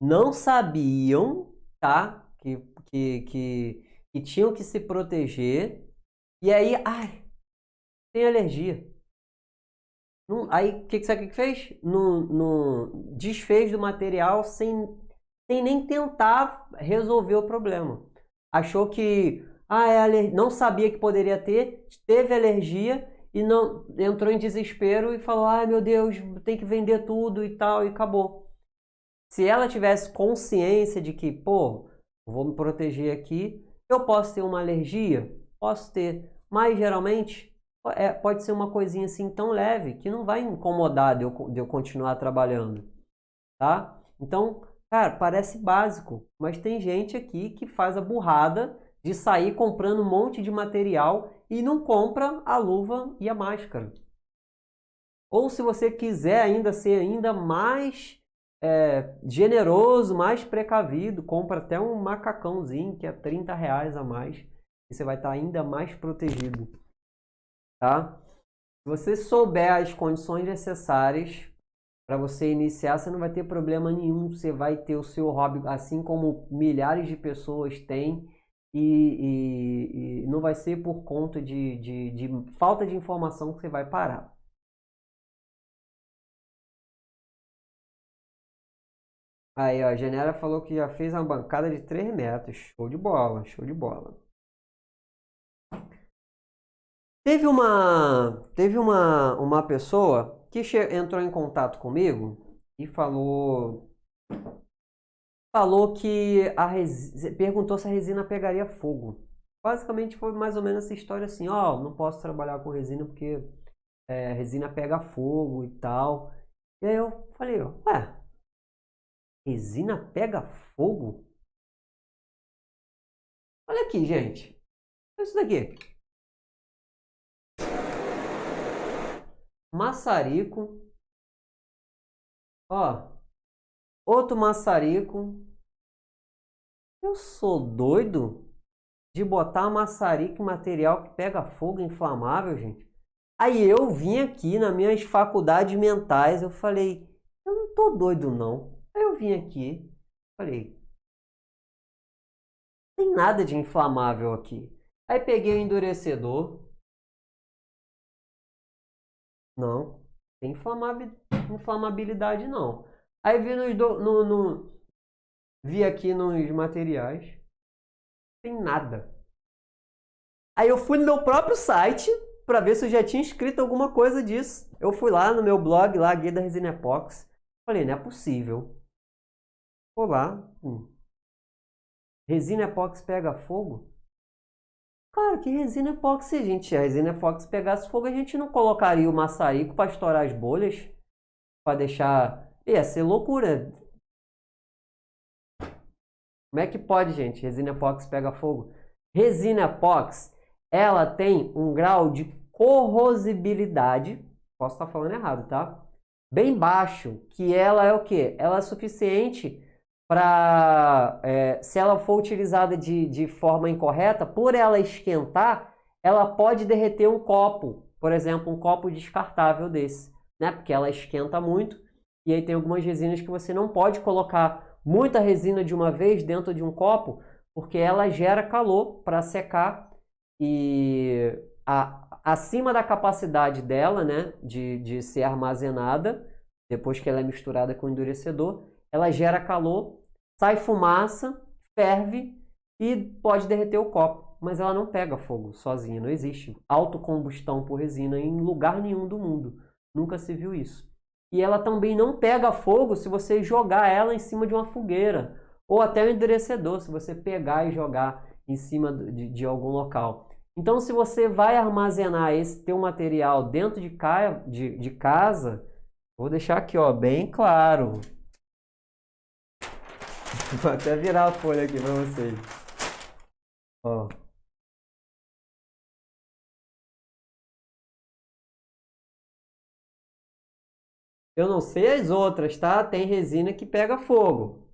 S1: não sabiam, tá? Que tinham que se proteger e aí, ai, tem alergia. Aí, o que sabe o que fez? Desfez do material sem nem tentar resolver o problema. Achou que não sabia que poderia ter, teve alergia e não entrou em desespero e falou: ai meu Deus, tem que vender tudo e tal, e acabou. Se ela tivesse consciência de que, pô, vou me proteger aqui, eu posso ter uma alergia? Posso ter, mas geralmente pode ser uma coisinha assim tão leve que não vai incomodar de eu continuar trabalhando, tá? Então, cara, parece básico, mas tem gente aqui que faz a burrada de sair comprando um monte de material e não compra a luva e a máscara. Ou se você quiser ainda ser ainda mais generoso, mais precavido, compra até um macacãozinho que é R$ 30 a mais e você vai estar ainda mais protegido, tá? Se você souber as condições necessárias para você iniciar, você não vai ter problema nenhum. Você vai ter o seu hobby, assim como milhares de pessoas têm, e não vai ser por conta de falta de informação que você vai parar. Aí, ó, a Genera falou que já fez uma bancada de 3 metros. Show de bola, show de bola. Teve uma pessoa que entrou em contato comigo e falou que perguntou se a resina pegaria fogo. Basicamente foi mais ou menos essa história assim, ó, não posso trabalhar com resina porque a resina pega fogo e tal. E aí eu falei, ué, resina pega fogo? Olha aqui, gente. Olha isso daqui. Maçarico. Ó, outro maçarico. Eu sou doido de botar maçarico em material que pega fogo inflamável, gente. Aí eu vim aqui nas minhas faculdades mentais, eu falei, eu não tô doido não. Aí eu vim aqui, falei, não tem nada de inflamável aqui. Aí peguei o endurecedor, não, tem inflamabilidade não. Aí vi, vi aqui nos materiais, não tem nada. Aí eu fui no meu próprio site para ver se eu já tinha escrito alguma coisa disso. Eu fui lá no meu blog, lá, Guia da Resina Epox. Falei, não é possível. Vou lá. Resina Epox pega fogo? Claro que resina epóxi, gente. Se a resina epóxi pegasse fogo, a gente não colocaria o maçarico para estourar as bolhas, para deixar. Ia ser loucura. Como é que pode, gente? Resina epóxi pega fogo? Resina epóxi, ela tem um grau de corrosibilidade. Posso estar falando errado, tá? Bem baixo, que ela é o quê? Ela é suficiente para, se ela for utilizada de forma incorreta, por ela esquentar, ela pode derreter um copo, por exemplo, um copo descartável desse, né? Porque ela esquenta muito e aí tem algumas resinas que você não pode colocar muita resina de uma vez dentro de um copo, porque ela gera calor para secar e acima da capacidade dela, né, de ser armazenada, depois que ela é misturada com o endurecedor, ela gera calor, sai fumaça, ferve e pode derreter o copo. Mas ela não pega fogo sozinha, não existe autocombustão por resina em lugar nenhum do mundo. Nunca se viu isso. E ela também não pega fogo se você jogar ela em cima de uma fogueira. Ou até o endurecedor, se você pegar e jogar em cima de algum local. Então, se você vai armazenar esse teu material dentro de casa, vou deixar aqui, ó, bem claro. Vou até virar a folha aqui para vocês. Ó. Eu não sei as outras, tá? Tem resina que pega fogo.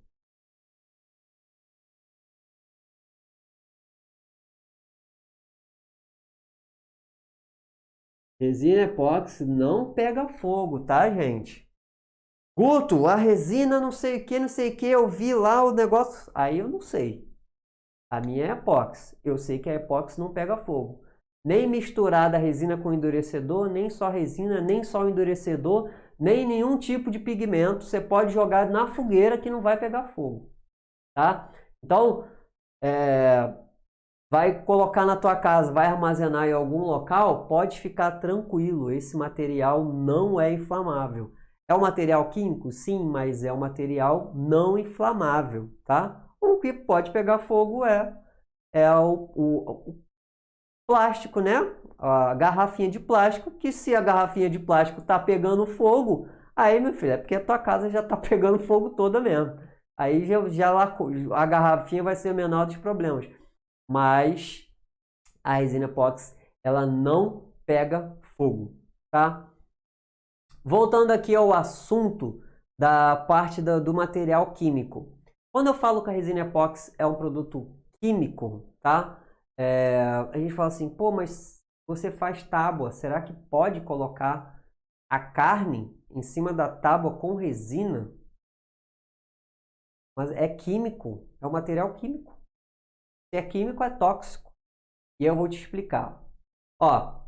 S1: Resina epóxi não pega fogo, tá, gente? Guto, a resina não sei o que, eu vi lá o negócio. Aí eu não sei. A minha é epóxi. Eu sei que a epóxi não pega fogo. Nem misturada a resina com endurecedor, nem só resina, nem só endurecedor, nem nenhum tipo de pigmento. Você pode jogar na fogueira que não vai pegar fogo, tá? Então, vai colocar na tua casa, vai armazenar em algum local, pode ficar tranquilo. Esse material não é inflamável. É um material químico? Sim, mas é um material não inflamável, tá? O que pode pegar fogo é plástico, né? A garrafinha de plástico, que se a garrafinha de plástico tá pegando fogo, aí, meu filho, é porque a tua casa já tá pegando fogo toda mesmo. Aí a garrafinha vai ser o menor dos problemas. Mas a resina epóxi, ela não pega fogo, tá? Voltando aqui ao assunto da parte do material químico. Quando eu falo que a resina epóxi é um produto químico, tá? A gente fala assim, pô, mas você faz tábua, será que pode colocar a carne em cima da tábua com resina? Mas é químico, é um material químico. Se é químico, é tóxico. E eu vou te explicar. Ó,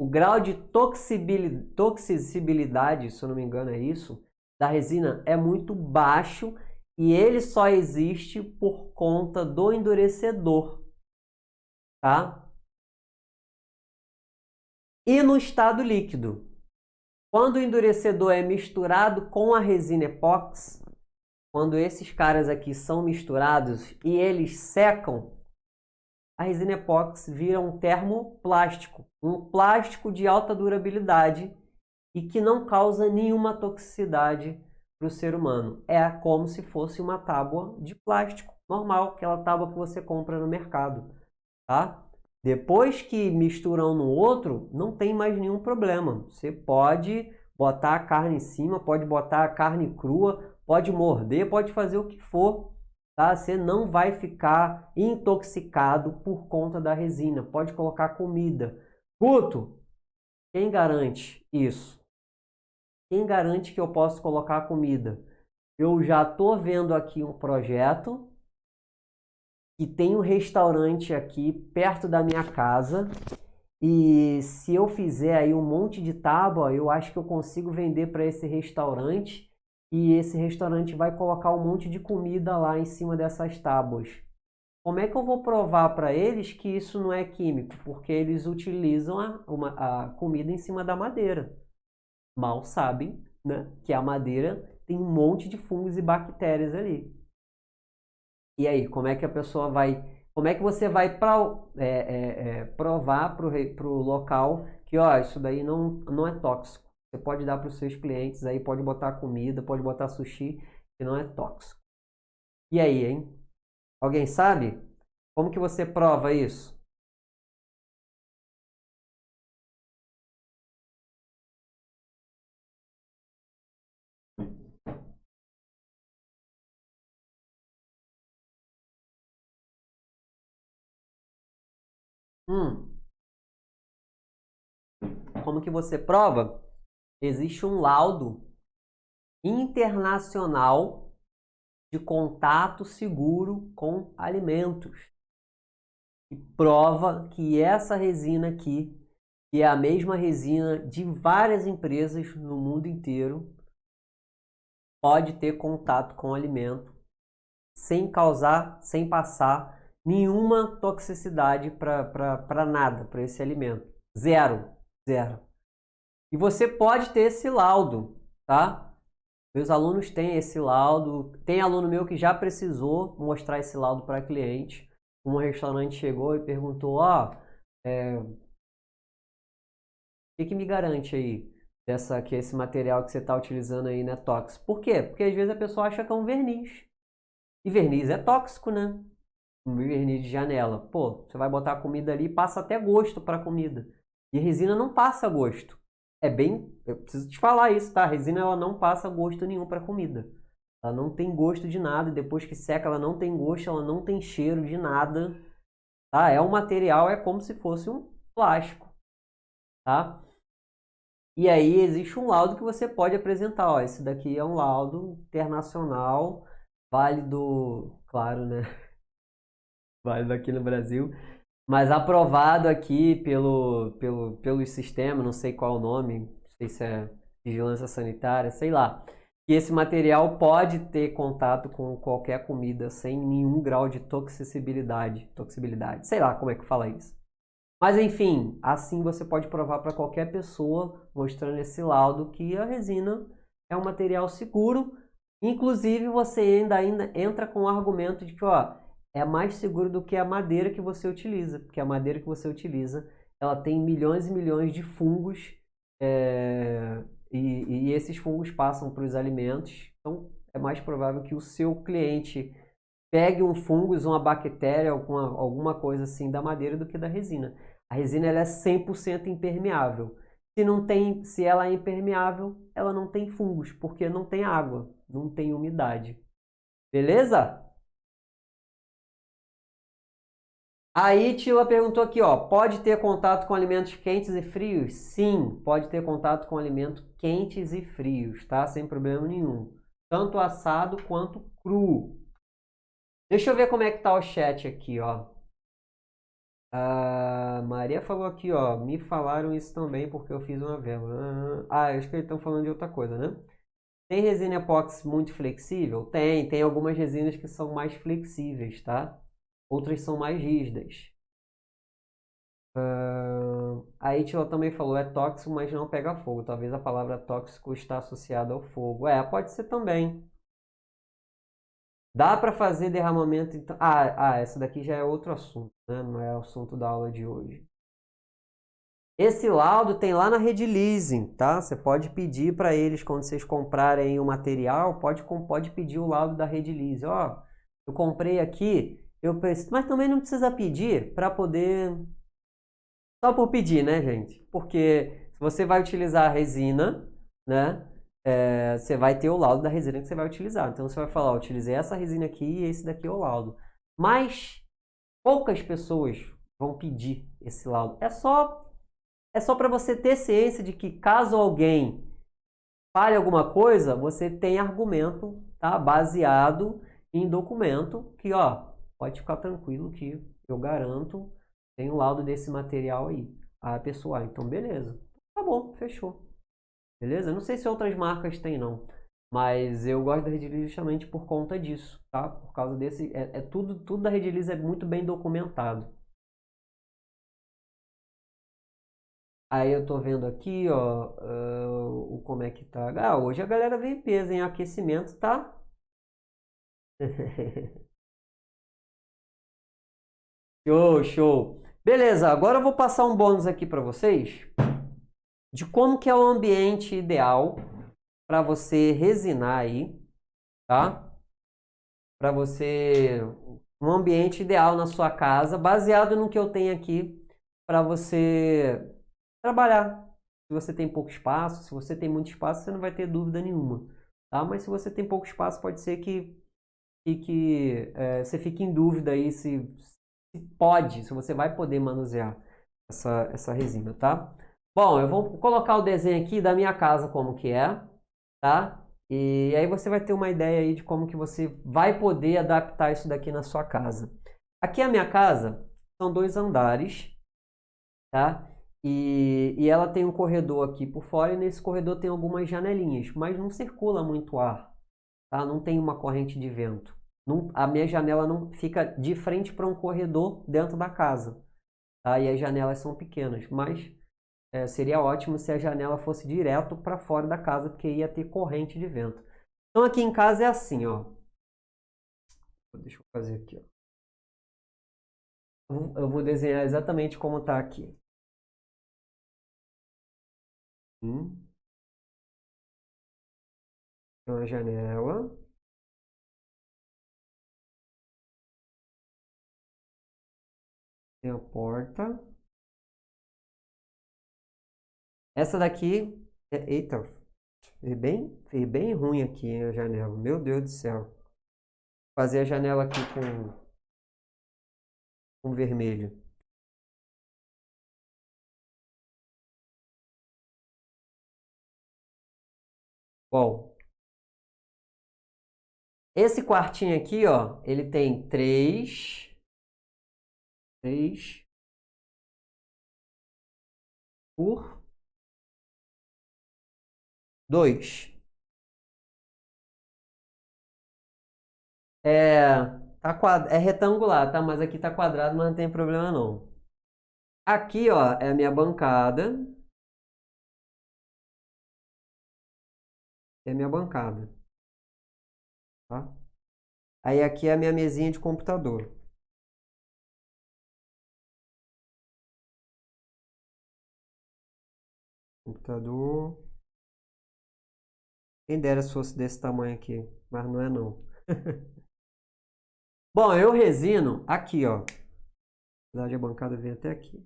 S1: o grau de toxicidade, se eu não me engano é isso, da resina é muito baixo e ele só existe por conta do endurecedor, tá? E no estado líquido, quando o endurecedor é misturado com a resina epóxi, quando esses caras aqui são misturados e eles secam, a resina epóxi vira um termoplástico, um plástico de alta durabilidade e que não causa nenhuma toxicidade para o ser humano. É como se fosse uma tábua de plástico normal, aquela tábua que você compra no mercado, tá? Depois que misturam um no outro, não tem mais nenhum problema. Você pode botar a carne em cima, pode botar a carne crua, pode morder, pode fazer o que for, tá? Você não vai ficar intoxicado por conta da resina. Pode colocar comida. Guto, quem garante isso? Quem garante que eu posso colocar comida? Eu já estou vendo aqui um projeto que tem um restaurante aqui perto da minha casa e se eu fizer aí um monte de tábua, eu acho que eu consigo vender para esse restaurante e esse restaurante vai colocar um monte de comida lá em cima dessas tábuas. Como é que eu vou provar para eles que isso não é químico? Porque eles utilizam a comida em cima da madeira. Mal sabem, né, que a madeira tem um monte de fungos e bactérias ali. E aí, como é que a pessoa vai... Como é que você vai provar para o local que, ó, isso daí não é tóxico. Você pode dar para os seus clientes aí, pode botar comida, pode botar sushi, que não é tóxico. E aí, hein? Alguém sabe? Como que você prova isso? Hum, como que você prova? Existe um laudo internacional de contato seguro com alimentos. E prova que essa resina aqui, que é a mesma resina de várias empresas no mundo inteiro, pode ter contato com o alimento sem causar, sem passar nenhuma toxicidade para nada, para esse alimento. Zero, zero. E você pode ter esse laudo, tá? Meus alunos têm esse laudo. Tem aluno meu que já precisou mostrar esse laudo para cliente. Um restaurante chegou e perguntou: ó, o que me garante aí que esse material que você está utilizando aí não é tóxico? Por quê? Porque às vezes a pessoa acha que é um verniz. E verniz é tóxico, né? Um verniz de janela. Pô, você vai botar a comida ali e passa até gosto para a comida. E resina não passa gosto. Eu preciso te falar isso, tá? A resina ela não passa gosto nenhum para comida. Ela não tem gosto de nada. E depois que seca, ela não tem gosto, ela não tem cheiro de nada. Tá? É um material, é como se fosse um plástico, tá? E aí existe um laudo que você pode apresentar. Ó, esse daqui é um laudo internacional, válido, claro, né? Válido aqui no Brasil, mas aprovado aqui pelo sistema, não sei qual o nome, não sei se é vigilância sanitária, sei lá. E esse material pode ter contato com qualquer comida sem nenhum grau de toxicidade, sei lá como é que fala isso. Mas enfim, assim você pode provar para qualquer pessoa, mostrando esse laudo, que a resina é um material seguro. Inclusive, você ainda entra com o argumento de que, ó, é mais seguro do que a madeira que você utiliza, porque a madeira que você utiliza, ela tem milhões e milhões de fungos, e esses fungos passam para os alimentos, então é mais provável que o seu cliente pegue um fungus, uma bactéria, alguma coisa assim da madeira do que da resina. A resina ela é 100% impermeável. Se ela é impermeável, ela não tem fungos, porque não tem água, não tem umidade. Beleza? Aí Tila perguntou aqui, ó, pode ter contato com alimentos quentes e frios? Sim, pode ter contato com alimentos quentes e frios, tá? Sem problema nenhum. Tanto assado quanto cru. Deixa eu ver como é que tá o chat aqui, ó. A Maria falou aqui, ó, me falaram isso também porque eu fiz uma vela. Acho que eles estão falando de outra coisa, né? Tem resina epóxi muito flexível? Tem algumas resinas que são mais flexíveis, tá? Outras são mais rígidas. A Itila também falou, é tóxico, mas não pega fogo. Talvez a palavra tóxico está associada ao fogo. Pode ser também. Dá para fazer derramamento, então. Essa daqui já é outro assunto, né? Não é o assunto da aula de hoje. Esse laudo tem lá na Rede Leasing, tá? Você pode pedir para eles, quando vocês comprarem o material, pode pedir o laudo da Rede Leasing. Ó, eu comprei aqui, eu preciso, mas também não precisa pedir para poder. Só por pedir, né, gente? Porque se você vai utilizar a resina, né? Você vai ter o laudo da resina que você vai utilizar. Então você vai falar, utilizei essa resina aqui e esse daqui é o laudo. Mas poucas pessoas vão pedir esse laudo. É só para você ter ciência de que caso alguém fale alguma coisa, você tem argumento, tá? Baseado em documento que, ó, pode ficar tranquilo que eu garanto, tem o laudo desse material aí. Pessoal, então beleza. Tá bom, fechou. Beleza? Não sei se outras marcas têm, não. Mas eu gosto da Redilize justamente por conta disso, tá? Por causa desse. Tudo da Redilize é muito bem documentado. Aí eu tô vendo aqui, ó, como é que tá. Hoje a galera veio em peso, em aquecimento, tá? Show, show. Beleza, agora eu vou passar um bônus aqui para vocês de como que é o ambiente ideal para você resinar aí, tá? Para você um ambiente ideal na sua casa, baseado no que eu tenho aqui para você trabalhar. Se você tem pouco espaço, se você tem muito espaço, você não vai ter dúvida nenhuma, tá? Mas se você tem pouco espaço, pode ser que você fique em dúvida aí se você vai poder manusear essa resina, tá? Bom, eu vou colocar o desenho aqui da minha casa como que é, tá? E aí você vai ter uma ideia aí de como que você vai poder adaptar isso daqui na sua casa. Aqui a minha casa são 2 andares, tá? E ela tem um corredor aqui por fora e nesse corredor tem algumas janelinhas, mas não circula muito ar, tá? Não tem uma corrente de vento. A minha janela não fica de frente para um corredor dentro da casa, tá? E as janelas são pequenas, mas seria ótimo se a janela fosse direto para fora da casa, porque ia ter corrente de vento. Então aqui em casa é assim, ó. Deixa eu fazer aqui, ó. Eu vou desenhar exatamente como está aqui. Tem uma janela. Tem a porta. Essa daqui. Eita, fez bem ruim aqui a janela. Meu Deus do céu. Fazer a janela aqui com vermelho. Bom, esse quartinho aqui, ó, ele tem três por 2. É retangular, tá? Mas aqui tá quadrado, mas não tem problema não. Aqui, ó, é a minha bancada. É a minha bancada, tá? Aí aqui é a minha mesinha de computador. Computador. Quem dera se fosse desse tamanho aqui, mas não é não. Bom, eu resino aqui, ó. Na verdade, a bancada vem até aqui.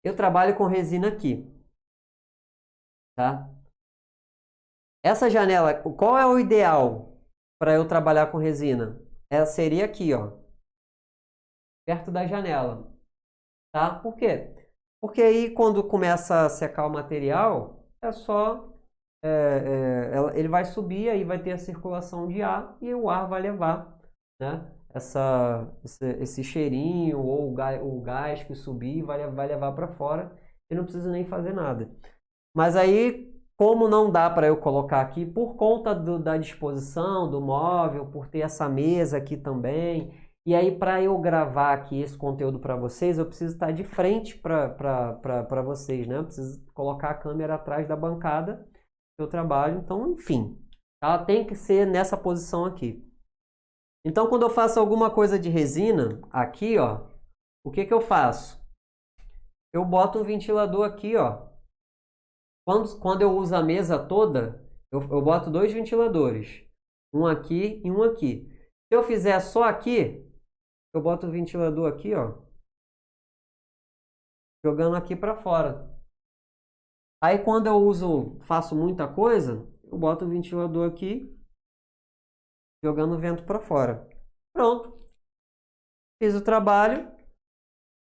S1: Eu trabalho com resina aqui, tá? Essa janela, qual é o ideal para eu trabalhar com resina? Ela seria aqui, ó, perto da janela, tá? Por quê? Porque aí quando começa a secar o material, é só ele vai subir, aí vai ter a circulação de ar e o ar vai levar, né, esse cheirinho ou o gás que subir vai levar para fora e não precisa nem fazer nada. Mas aí, como não dá para eu colocar aqui, por conta da disposição do móvel, por ter essa mesa aqui também, e aí para eu gravar aqui esse conteúdo para vocês, eu preciso estar de frente para vocês, né? Eu preciso colocar a câmera atrás da bancada que eu trabalho, então, enfim, ela tem que ser nessa posição aqui. Então, quando eu faço alguma coisa de resina, aqui, ó, o que que eu faço? Eu boto um ventilador aqui, ó. Quando eu uso a mesa toda, eu boto dois ventiladores. Um aqui e um aqui. Se eu fizer só aqui, eu boto o ventilador aqui, ó. Jogando aqui para fora. Aí quando eu faço muita coisa, eu boto o ventilador aqui, jogando o vento para fora. Pronto. Fiz o trabalho.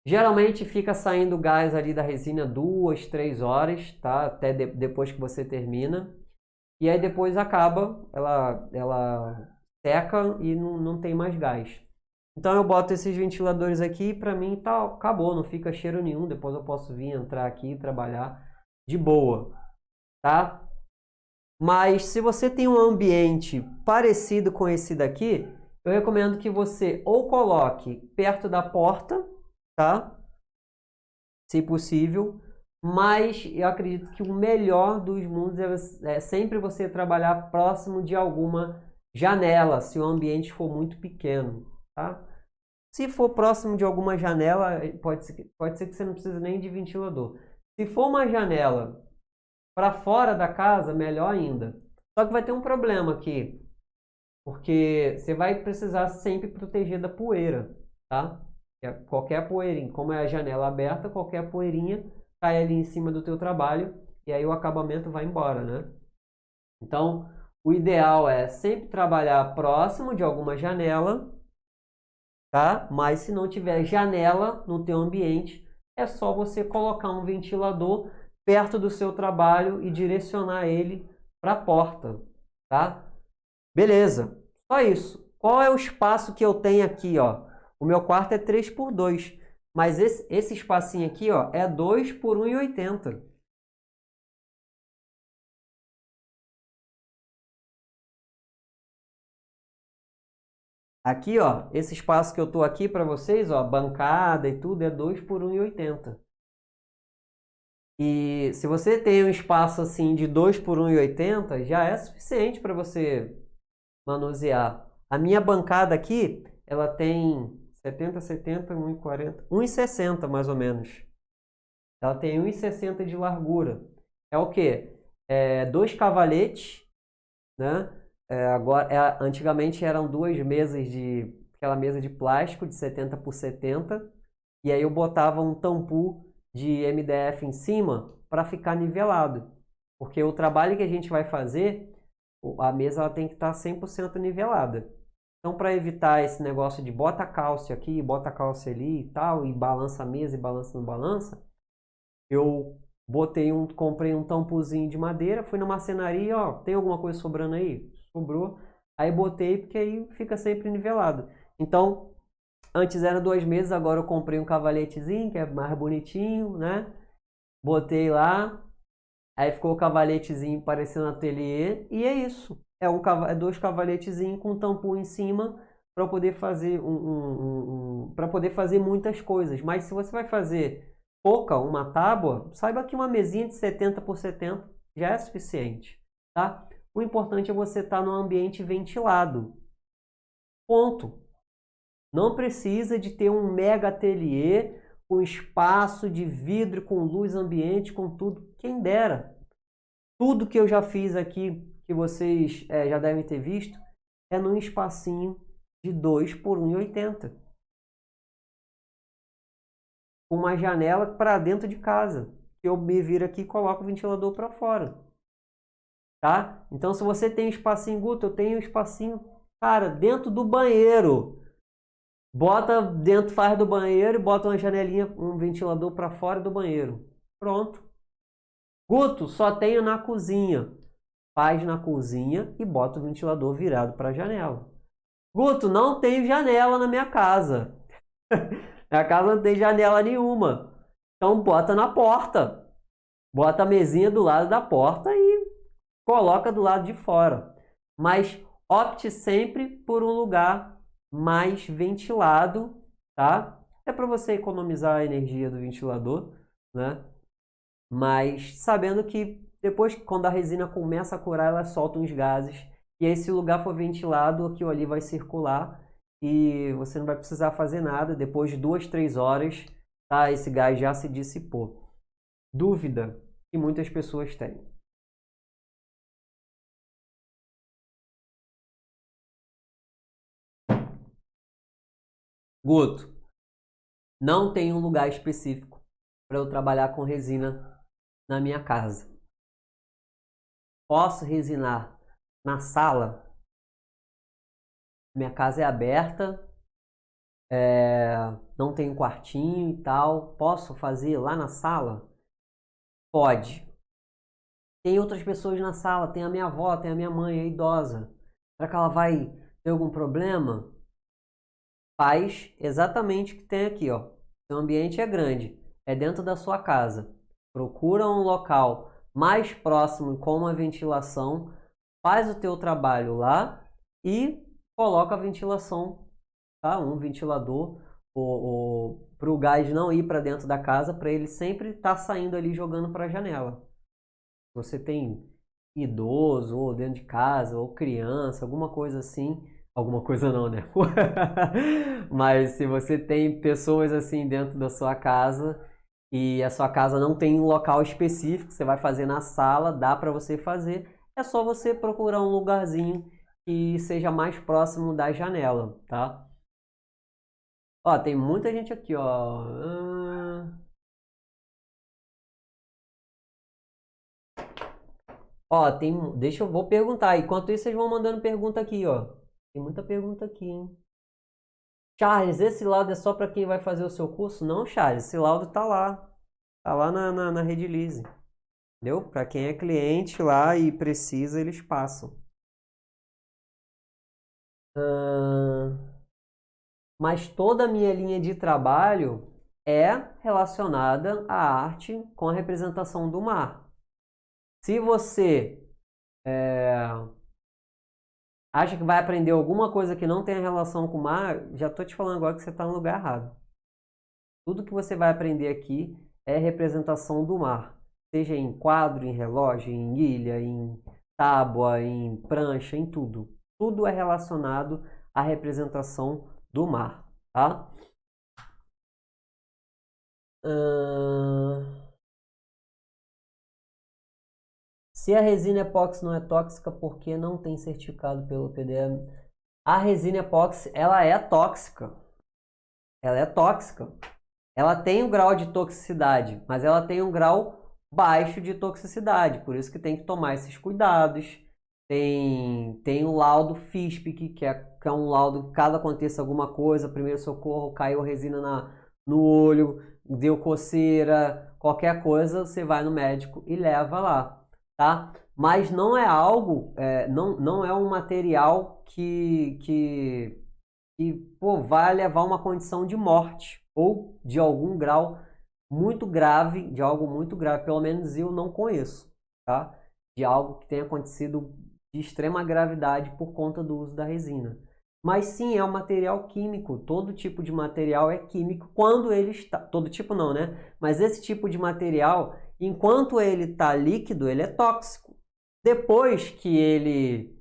S1: Geralmente fica saindo gás ali da resina 2, 3 horas, tá? Até depois que você termina. E aí depois acaba, ela seca e não tem mais gás. Então eu boto esses ventiladores aqui e para mim tá, acabou, não fica cheiro nenhum. Depois eu posso vir entrar aqui e trabalhar de boa, tá? Mas se você tem um ambiente parecido com esse daqui, eu recomendo que você ou coloque perto da porta, tá? Se possível. Mas eu acredito que o melhor dos mundos é sempre você trabalhar próximo de alguma janela, se o ambiente for muito pequeno, tá? Se for próximo de alguma janela, pode ser que você não precise nem de ventilador. Se for uma janela para fora da casa, melhor ainda. Só que vai ter um problema aqui, porque você vai precisar sempre proteger da poeira, tá? Qualquer poeirinha, como é a janela aberta, qualquer poeirinha cai ali em cima do teu trabalho e aí o acabamento vai embora, né? Então, o ideal é sempre trabalhar próximo de alguma janela, tá? Mas se não tiver janela no teu ambiente, é só você colocar um ventilador perto do seu trabalho e direcionar ele para a porta, tá? Beleza, só isso. Qual é o espaço que eu tenho aqui, ó? O meu quarto é 3x2, mas esse espacinho aqui, ó, é 2 por 1,80. Aqui, ó, esse espaço que eu tô aqui para vocês, ó, bancada e tudo, é 2 por 1,80. E se você tem um espaço assim de 2 por 1,80, já é suficiente para você manusear. A minha bancada aqui, ela tem 70, 1,40, 1,60 mais ou menos. Ela tem 1,60 de largura. É o quê? É dois cavaletes, né? Antigamente eram duas mesas aquela mesa de plástico de 70 por 70, e aí eu botava um tampu de MDF em cima para ficar nivelado. Porque o trabalho que a gente vai fazer, a mesa ela tem que estar 100% nivelada. Então, para evitar esse negócio de bota cálcio aqui, bota cálcio ali e tal, e balança a mesa e balança não balança, eu comprei um tampozinho de madeira, fui na marcenaria, ó, tem alguma coisa sobrando aí? Sobrou. Aí botei, porque aí fica sempre nivelado. Então, antes era 2 meses, agora eu comprei um cavaletezinho, que é mais bonitinho, né? Botei lá, aí ficou o cavaletezinho parecendo ateliê, e é isso. É dois cavaletezinhos com tampo em cima para poder fazer para poder fazer muitas coisas. Mas se você vai fazer pouca, uma tábua, saiba que uma mesinha de 70 por 70 já é suficiente, tá? O importante é você estar num ambiente ventilado. Ponto. Não precisa de ter um mega ateliê com espaço de vidro, com luz ambiente, com tudo. Quem dera. Tudo que eu já fiz aqui, que vocês já devem ter visto, é num espacinho de 2 por 1,80. Com uma janela para dentro de casa. Eu me viro aqui e coloco o ventilador para fora. Tá? Então, se você tem espacinho, Guto, eu tenho espacinho, cara, dentro do banheiro. Bota dentro, faz do banheiro e bota uma janelinha, um ventilador para fora do banheiro. Pronto. Guto, só tenho na cozinha. Faz na cozinha e bota o ventilador virado para a janela. Guto, não tenho janela na minha casa. Minha casa não tem janela nenhuma. Então bota na porta. Bota a mesinha do lado da porta e coloca do lado de fora. Mas opte sempre por um lugar mais ventilado, tá? É para você economizar a energia do ventilador, né? Mas sabendo que depois, quando a resina começa a curar, ela solta uns gases. E aí, se o lugar for ventilado, aquilo ali vai circular e você não vai precisar fazer nada. Depois de 2, 3 horas, tá? Esse gás já se dissipou. Dúvida que muitas pessoas têm. Guto, não tem um lugar específico para eu trabalhar com resina na minha casa. Posso resinar na sala? Minha casa é aberta, não tem um quartinho e tal. Posso fazer lá na sala? Pode. Tem outras pessoas na sala, tem a minha avó, tem a minha mãe, é idosa. Será que ela vai ter algum problema? Faz exatamente o que tem aqui, ó. Seu ambiente é grande, é dentro da sua casa. Procura um local mais próximo com uma ventilação, faz o teu trabalho lá e coloca a ventilação, tá? Um ventilador para o gás não ir para dentro da casa, para ele sempre estar saindo ali jogando para a janela. Você tem idoso ou dentro de casa ou criança, alguma coisa assim, alguma coisa não, né? Mas se você tem pessoas assim dentro da sua casa e a sua casa não tem um local específico, você vai fazer na sala, dá para você fazer. É só você procurar um lugarzinho que seja mais próximo da janela, tá? Ó, tem muita gente aqui, ó. Ó, vou perguntar. Enquanto isso, vocês vão mandando pergunta aqui, ó. Tem muita pergunta aqui, hein? Charles, esse laudo é só para quem vai fazer o seu curso? Não, Charles, esse laudo tá lá. Tá lá na Redilize. Entendeu? Para quem é cliente lá e precisa, eles passam. Mas toda a minha linha de trabalho é relacionada à arte com a representação do mar. Se você acha que vai aprender alguma coisa que não tem relação com o mar, já estou te falando agora que você está no lugar errado. Tudo que você vai aprender aqui é representação do mar. Seja em quadro, em relógio, em ilha, em tábua, em prancha, em tudo. Tudo é relacionado à representação do mar, tá? Se a resina epóxi não é tóxica, por que não tem certificado pelo PDM? A resina epóxi, ela é tóxica. Ela é tóxica. Ela tem um grau de toxicidade, mas ela tem um grau baixo de toxicidade. Por isso que tem que tomar esses cuidados. Tem o laudo FISPIC, que é um laudo, caso aconteça alguma coisa, primeiro socorro, caiu resina no olho, deu coceira, qualquer coisa, você vai no médico e leva lá, tá? Mas não é algo, não é um material que vai levar a uma condição de morte ou de algum grau muito grave, de algo muito grave, pelo menos eu não conheço, tá? De algo que tenha acontecido de extrema gravidade por conta do uso da resina. Mas sim, é um material químico. Todo tipo de material é químico quando ele está... Todo tipo não, né? Mas esse tipo de material, enquanto ele está líquido, ele é tóxico. Depois que ele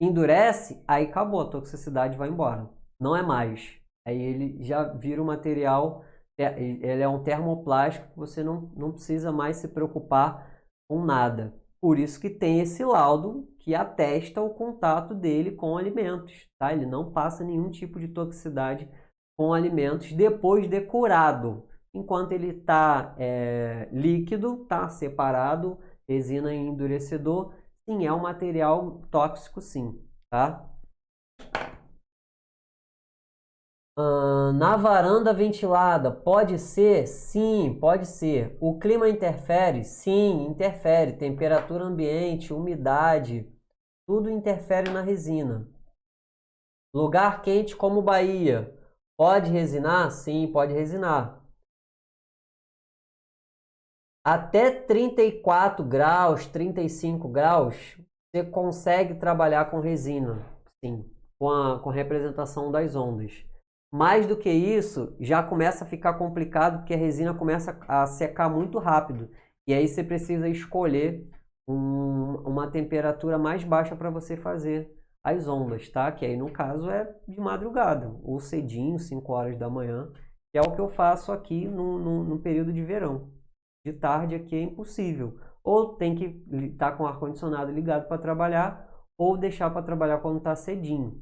S1: endurece, aí acabou, a toxicidade vai embora. Não é mais. Aí ele já vira um material, ele é um termoplástico que você não precisa mais se preocupar com nada. Por isso que tem esse laudo que atesta o contato dele com alimentos, tá? Ele não passa nenhum tipo de toxicidade com alimentos depois de curado. Enquanto ele está líquido, tá separado, resina e endurecedor, sim, é um material tóxico, sim, tá? Na varanda ventilada, pode ser? Sim, pode ser. O clima interfere? Sim, interfere. Temperatura ambiente, umidade, tudo interfere na resina. Lugar quente como Bahia, pode resinar? Sim, pode resinar. Até 34 graus, 35 graus, você consegue trabalhar com resina, sim, com a representação das ondas. Mais do que isso, já começa a ficar complicado porque a resina começa a secar muito rápido. E aí você precisa escolher uma temperatura mais baixa para você fazer as ondas, tá? Que aí no caso é de madrugada, ou cedinho, 5 horas da manhã, que é o que eu faço aqui no período de verão. De tarde aqui é impossível. Ou tem que estar com o ar-condicionado ligado para trabalhar, ou deixar para trabalhar quando está cedinho,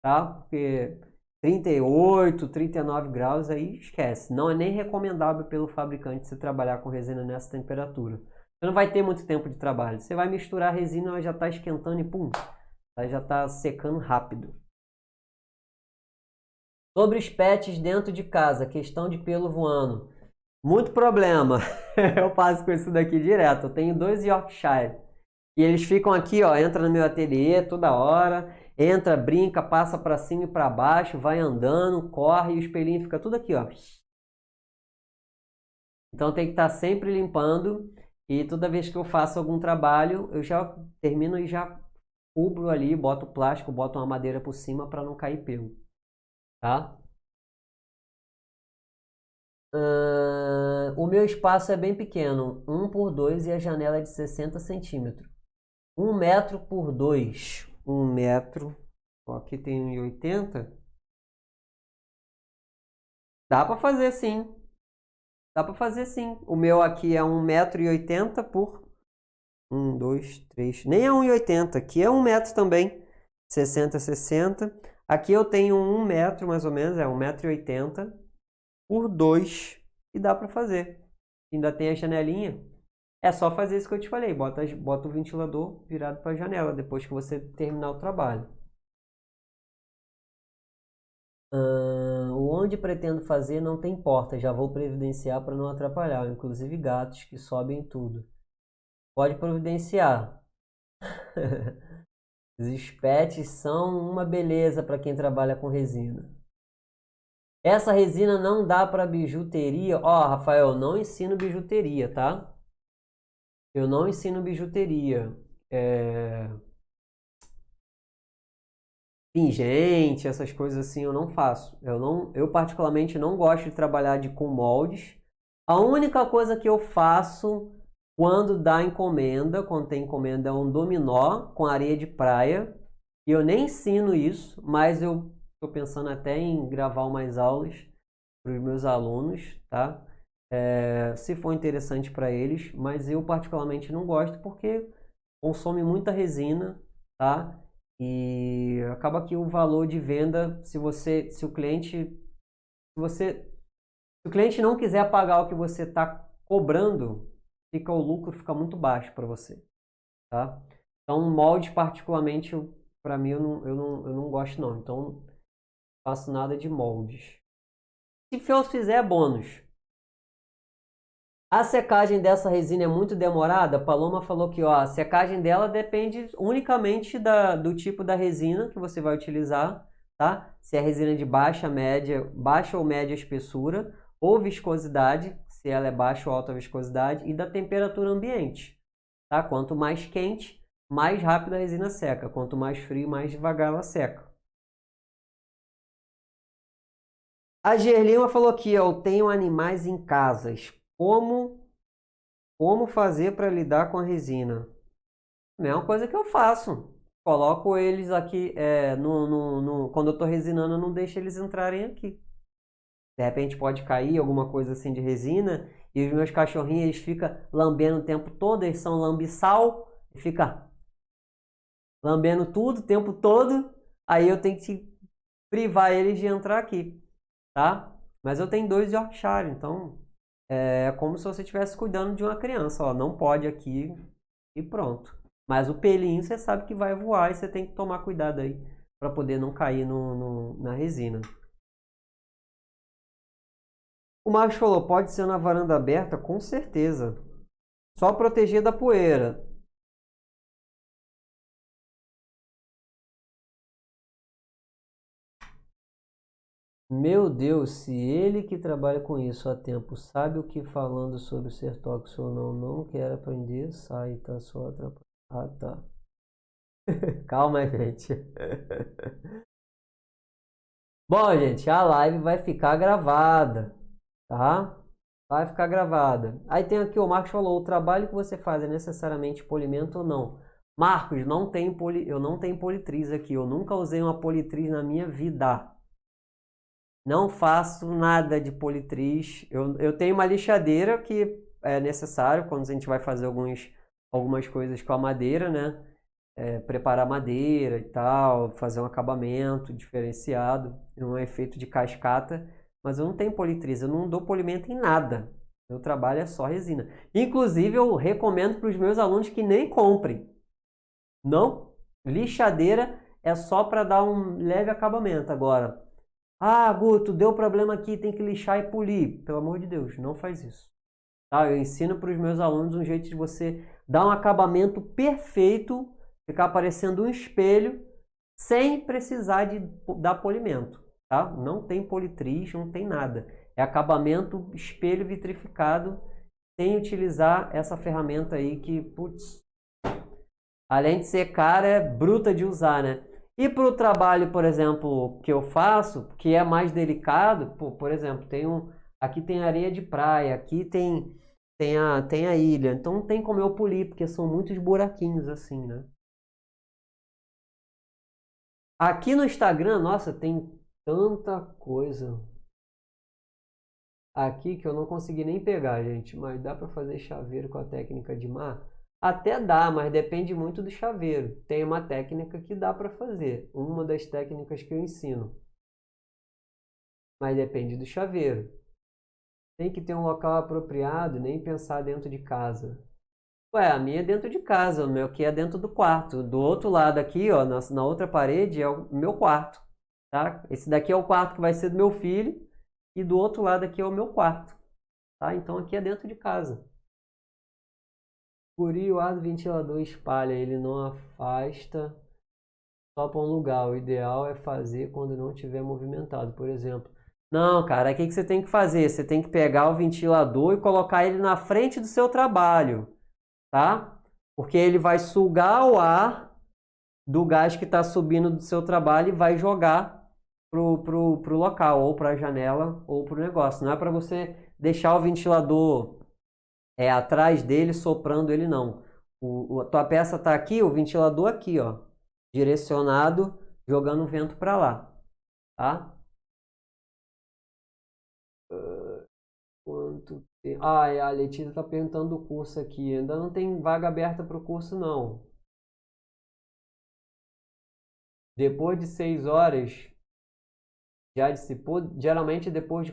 S1: tá? Porque 38, 39 graus aí esquece. Não é nem recomendável pelo fabricante você trabalhar com resina nessa temperatura. Você não vai ter muito tempo de trabalho. Você vai misturar a resina, ela já está esquentando e pum, ela já está secando rápido. Sobre os pets dentro de casa, questão de pelo voando. Muito problema. Eu passo com isso daqui direto. Eu tenho 2 Yorkshire. E eles ficam aqui, ó, entra no meu ateliê toda hora, entra, brinca, passa para cima e para baixo, vai andando, corre e o espelhinho fica tudo aqui, ó. Então tem que estar sempre limpando e toda vez que eu faço algum trabalho, eu já termino e já cubro ali, boto plástico, boto uma madeira por cima para não cair pelo, tá? O meu espaço é bem pequeno, 1 por 2 e a janela é de 60 centímetros. 1 metro por 2. 1 metro. Ó, aqui tem 1,80. Dá para fazer sim. Dá para fazer sim. O meu aqui é 1,80 m por 1, 2, 3. Nem é 1,80. Aqui é 1 metro também. 60, 60. Aqui eu tenho 1 metro mais ou menos, é 1,80 m por 2. E dá para fazer. Ainda tem a janelinha. É só fazer isso que eu te falei. Bota o ventilador virado para a janela depois que você terminar o trabalho. Onde pretendo fazer não tem porta. Já vou providenciar para não atrapalhar. Inclusive gatos que sobem tudo. Pode providenciar. Os pets são uma beleza para quem trabalha com resina. Essa resina não dá para bijuteria. Ó, Rafael, não ensino bijuteria, tá? Eu não ensino bijuteria. Pingente, essas coisas assim eu não faço. Eu particularmente não gosto de trabalhar com moldes. A única coisa que eu faço quando dá encomenda, quando tem encomenda, é um dominó com areia de praia. E eu nem ensino isso, mas eu estou pensando até em gravar umas aulas para os meus alunos, tá? Se for interessante para eles, mas eu particularmente não gosto porque consome muita resina, tá? E acaba que o valor de venda, se o cliente não quiser pagar o que você está cobrando, o lucro fica muito baixo para você, tá? Então, molde particularmente, para mim, eu não gosto não. Então, não faço nada de moldes. Se eu fizer, é bônus. A secagem dessa resina é muito demorada? A Paloma falou que ó, a secagem dela depende unicamente do tipo da resina que você vai utilizar, tá? Se é resina de baixa ou média espessura, ou viscosidade, se ela é baixa ou alta viscosidade, e da temperatura ambiente, tá? Quanto mais quente, mais rápido a resina seca. Quanto mais frio, mais devagar ela seca. A Gerlima falou aqui, eu tenho animais em casas. Como fazer para lidar com a resina? Mesma coisa que eu faço. Coloco eles aqui, quando eu estou resinando, eu não deixo eles entrarem aqui. De repente pode cair alguma coisa assim de resina e os meus cachorrinhos eles ficam lambendo o tempo todo, eles são lambiçal, fica lambendo tudo o tempo todo, aí eu tenho que privar eles de entrar aqui, tá? Mas eu tenho 2 Yorkshire, então é como se você estivesse cuidando de uma criança, ó, não pode aqui e pronto. Mas o pelinho você sabe que vai voar e você tem que tomar cuidado aí para poder não cair na resina. O Marcos falou, pode ser na varanda aberta? Com certeza. Só proteger da poeira. Meu Deus, se ele que trabalha com isso há tempo sabe o que falando sobre ser tóxico ou não, não quer aprender, sai, tá só atrapalhando. Ah, tá. Calma, gente. Bom, gente, a live vai ficar gravada, tá? Vai ficar gravada. Aí tem aqui, o Marcos falou, o trabalho que você faz é necessariamente polimento ou não? Marcos, não tem eu não tenho politriz aqui, eu nunca usei uma politriz na minha vida. Não faço nada de politriz. Eu tenho uma lixadeira que é necessário quando a gente vai fazer algumas coisas com a madeira, né? Preparar madeira e tal, fazer um acabamento diferenciado, um efeito de cascata. Mas eu não tenho politriz, eu não dou polimento em nada. Meu trabalho é só resina. Inclusive, eu recomendo para os meus alunos que nem comprem. Não, lixadeira é só para dar um leve acabamento. Agora, Guto, deu problema aqui, tem que lixar e polir. Pelo amor de Deus, não faz isso. Tá? Eu ensino para os meus alunos um jeito de você dar um acabamento perfeito, ficar parecendo um espelho, sem precisar de dar polimento. Tá? Não tem politriz, não tem nada. É acabamento espelho vitrificado, sem utilizar essa ferramenta aí que, putz, além de ser cara, é bruta de usar, né? E para o trabalho, por exemplo, que eu faço, que é mais delicado, por exemplo, aqui tem areia de praia, aqui tem a ilha, então não tem como eu polir, porque são muitos buraquinhos assim, né? Aqui no Instagram, nossa, tem tanta coisa aqui que eu não consegui nem pegar, gente, mas dá para fazer chaveiro com a técnica de mar? Até dá, mas depende muito do chaveiro. Tem uma técnica que dá para fazer, uma das técnicas que eu ensino. Mas depende do chaveiro. Tem que ter um local apropriado, nem pensar dentro de casa. Ué, a minha é dentro de casa, o meu aqui é dentro do quarto. Do outro lado aqui, ó, na outra parede é o meu quarto, tá? Esse daqui é o quarto que vai ser do meu filho e do outro lado aqui é o meu quarto, tá? Então aqui é dentro de casa. Guri, o ar do ventilador espalha, ele não afasta só para um lugar. O ideal é fazer quando não estiver movimentado, por exemplo. Não, cara, o que você tem que fazer? Você tem que pegar o ventilador e colocar ele na frente do seu trabalho, tá? Porque ele vai sugar o ar do gás que está subindo do seu trabalho e vai jogar pro local, ou para a janela, ou para o negócio. Não é para você deixar o ventilador atrás dele, soprando ele, não. A tua peça está aqui, o ventilador aqui, ó, direcionado, jogando vento para lá, tá? Quanto tempo? A Letícia está perguntando do curso aqui. Ainda não tem vaga aberta para o curso, não. Depois de 6 horas, já dissipou. Geralmente, depois de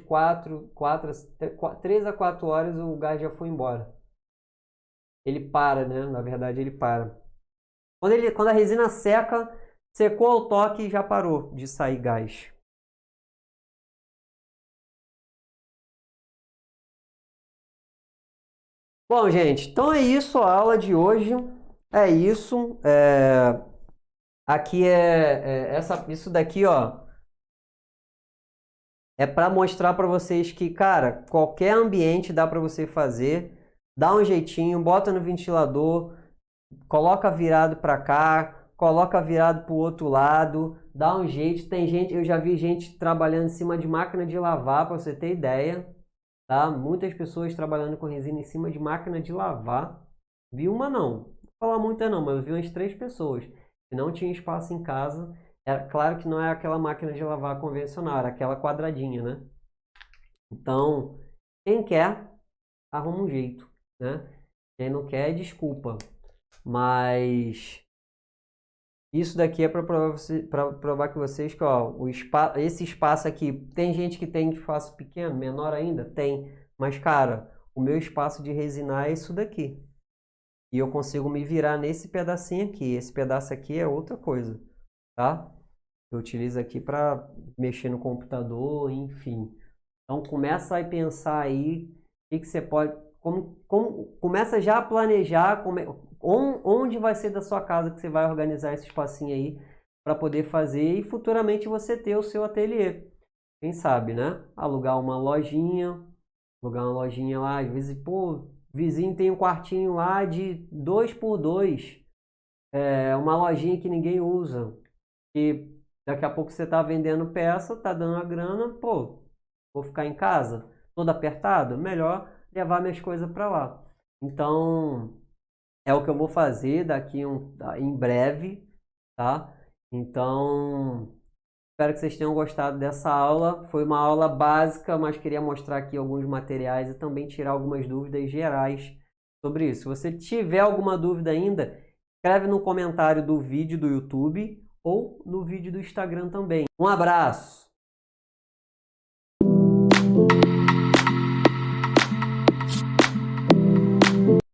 S1: 3 a 4 horas, o gás já foi embora. Ele para, né? Na verdade, ele para. Quando a resina seca, secou ao toque, já parou de sair gás. Bom, gente, então é isso a aula de hoje. É isso. Aqui isso daqui, ó, é para mostrar para vocês que, cara, qualquer ambiente dá para você fazer. Dá um jeitinho, bota no ventilador, coloca virado para cá, coloca virado para o outro lado, dá um jeito. Tem gente, eu já vi gente trabalhando em cima de máquina de lavar, para você ter ideia, tá? Muitas pessoas trabalhando com resina em cima de máquina de lavar. Vi uma não, não vou falar muita não, mas eu vi umas 3 pessoas que não tinham espaço em casa. É claro que não é aquela máquina de lavar convencional, era aquela quadradinha, né? Então, quem quer, arruma um jeito, né? Quem não quer, desculpa. Mas isso daqui é para provar que vocês que ó, esse espaço aqui, tem gente que tem espaço pequeno, menor ainda? Tem. Mas, cara, o meu espaço de resinar é isso daqui. E eu consigo me virar nesse pedacinho aqui. Esse pedaço aqui é outra coisa, tá? Eu utilizo aqui para mexer no computador, enfim. Então começa a pensar aí o que você pode, começa já a planejar onde vai ser da sua casa que você vai organizar esse espacinho aí para poder fazer e futuramente você ter o seu ateliê. Quem sabe, né? Alugar uma lojinha lá, às vezes, pô, vizinho tem um quartinho lá de 2x2, uma lojinha que ninguém usa. E daqui a pouco você tá vendendo peça, tá dando a grana, pô, vou ficar em casa todo apertado, melhor levar minhas coisas para lá. Então, é o que eu vou fazer em breve, tá? Então, espero que vocês tenham gostado dessa aula. Foi uma aula básica, mas queria mostrar aqui alguns materiais e também tirar algumas dúvidas gerais sobre isso. Se você tiver alguma dúvida ainda, escreve no comentário do vídeo do YouTube ou no vídeo do Instagram também. Um abraço!